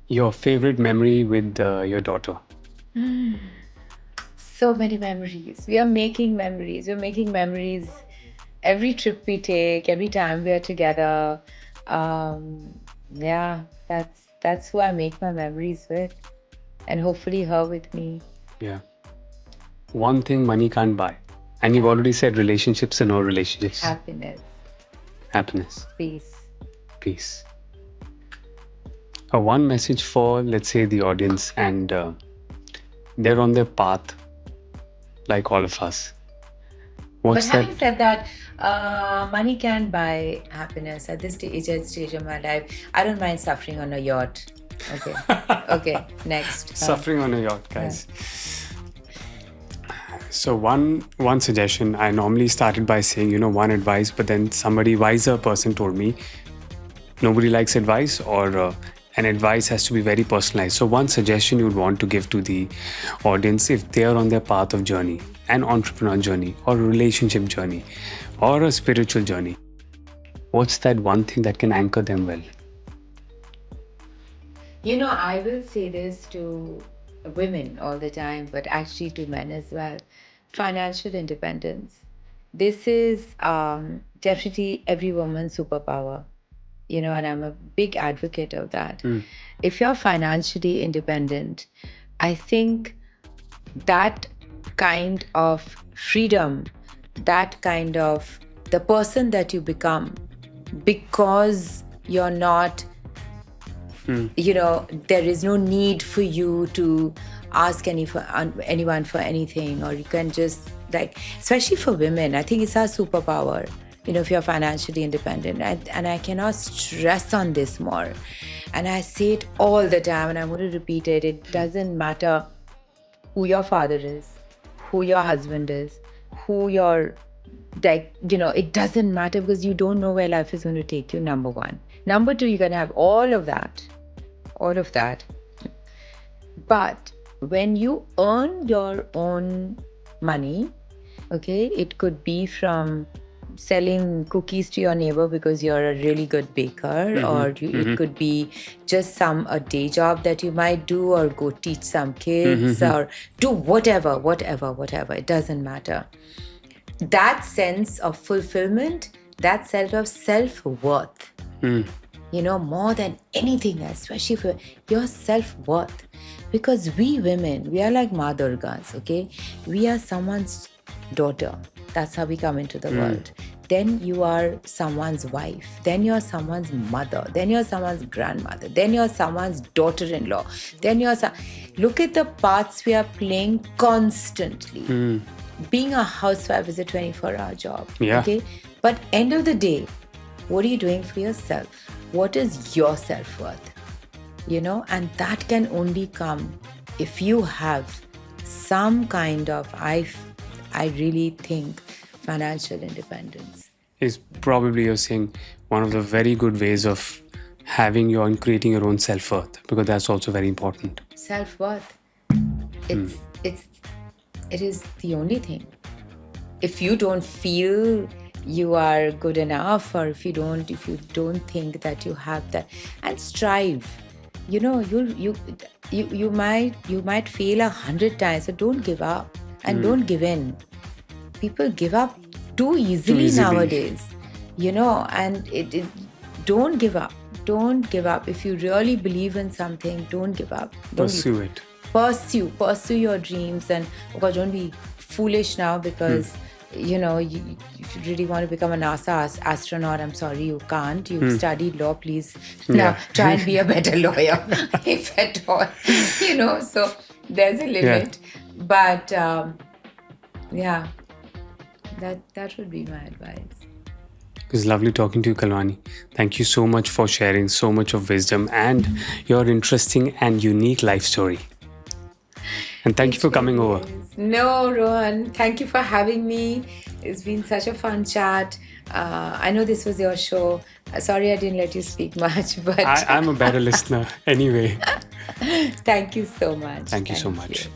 Your favorite memory with your daughter? So many memories. We are making memories. We're making memories every trip we take, every time we're together. Yeah, that's who I make my memories with. And hopefully her with me. Yeah. One thing money can't buy. And you've already said relationships and no relationships. Happiness. Happiness. Peace. Peace. One message for, let's say, the audience, and they're on their path, like all of us. What's But having said that, money can buy happiness. At this stage of my life, I don't mind suffering on a yacht. Okay. Okay, next. Suffering on a yacht, guys. So one suggestion, I normally started by saying, one advice, but then somebody wiser person told me, nobody likes advice, or an advice has to be very personalized. So one suggestion you would want to give to the audience if they are on their path of journey, an entrepreneur journey, or a relationship journey, or a spiritual journey, what's that one thing that can anchor them well? I will say this to women all the time, but actually to men as well. Financial independence. This is definitely every woman's superpower. And I'm a big advocate of that. If you're financially independent, I think that kind of freedom, that kind of the person that you become, because you're not, there is no need for you to ask anyone for anything, or you can just especially for women, I think it's our superpower. If you're financially independent. And I cannot stress on this more. And I say it all the time, and I'm going to repeat it. It doesn't matter who your father is, who your husband is, who your, it doesn't matter, because you don't know where life is going to take you, number one. Number two, you're going to have all of that. But when you earn your own money, okay, it could be from selling cookies to your neighbor because you're a really good baker, or it could be just a day job that you might do, or go teach some kids, or do whatever. It doesn't matter. That sense of fulfillment, that sense of self-worth, more than anything else, especially for your self-worth. Because we women, we are like Ma Durgas, okay? We are someone's daughter. That's how we come into the world. Then you are someone's wife. Then you're someone's mother. Then you're someone's grandmother. Then you're someone's daughter-in-law. Then you're look at the parts we are playing constantly. Being a housewife is a 24-hour job. Yeah. Okay? But end of the day, what are you doing for yourself? What is your self-worth? And that can only come if you have some kind of, I really think, financial independence. Is probably, you're saying, one of the very good ways of having your own, creating your own self-worth, because that's also very important. Self-worth. It is the only thing. If you don't feel you are good enough, or if you don't think that you have that, and strive. You might fail 100 times, but don't give up and don't give in. People give up too easily nowadays, and don't give up. Don't give up. If you really believe in something, don't give up. Pursue it. Pursue your dreams, and don't be foolish now because you really want to become a NASA astronaut. I'm sorry, you can't. You studied law, please. Now try and be a better lawyer, if at all. So there's a limit. Yeah. But that would be my advice. It was lovely talking to you, Kalyani. Thank you so much for sharing so much of wisdom and your interesting and unique life story. And thank you for coming over. No, Rohan, thank you for having me. It's been such a fun chat. I know this was your show. Sorry I didn't let you speak much, but I'm a better listener anyway. Thank you so much. Thank you so much.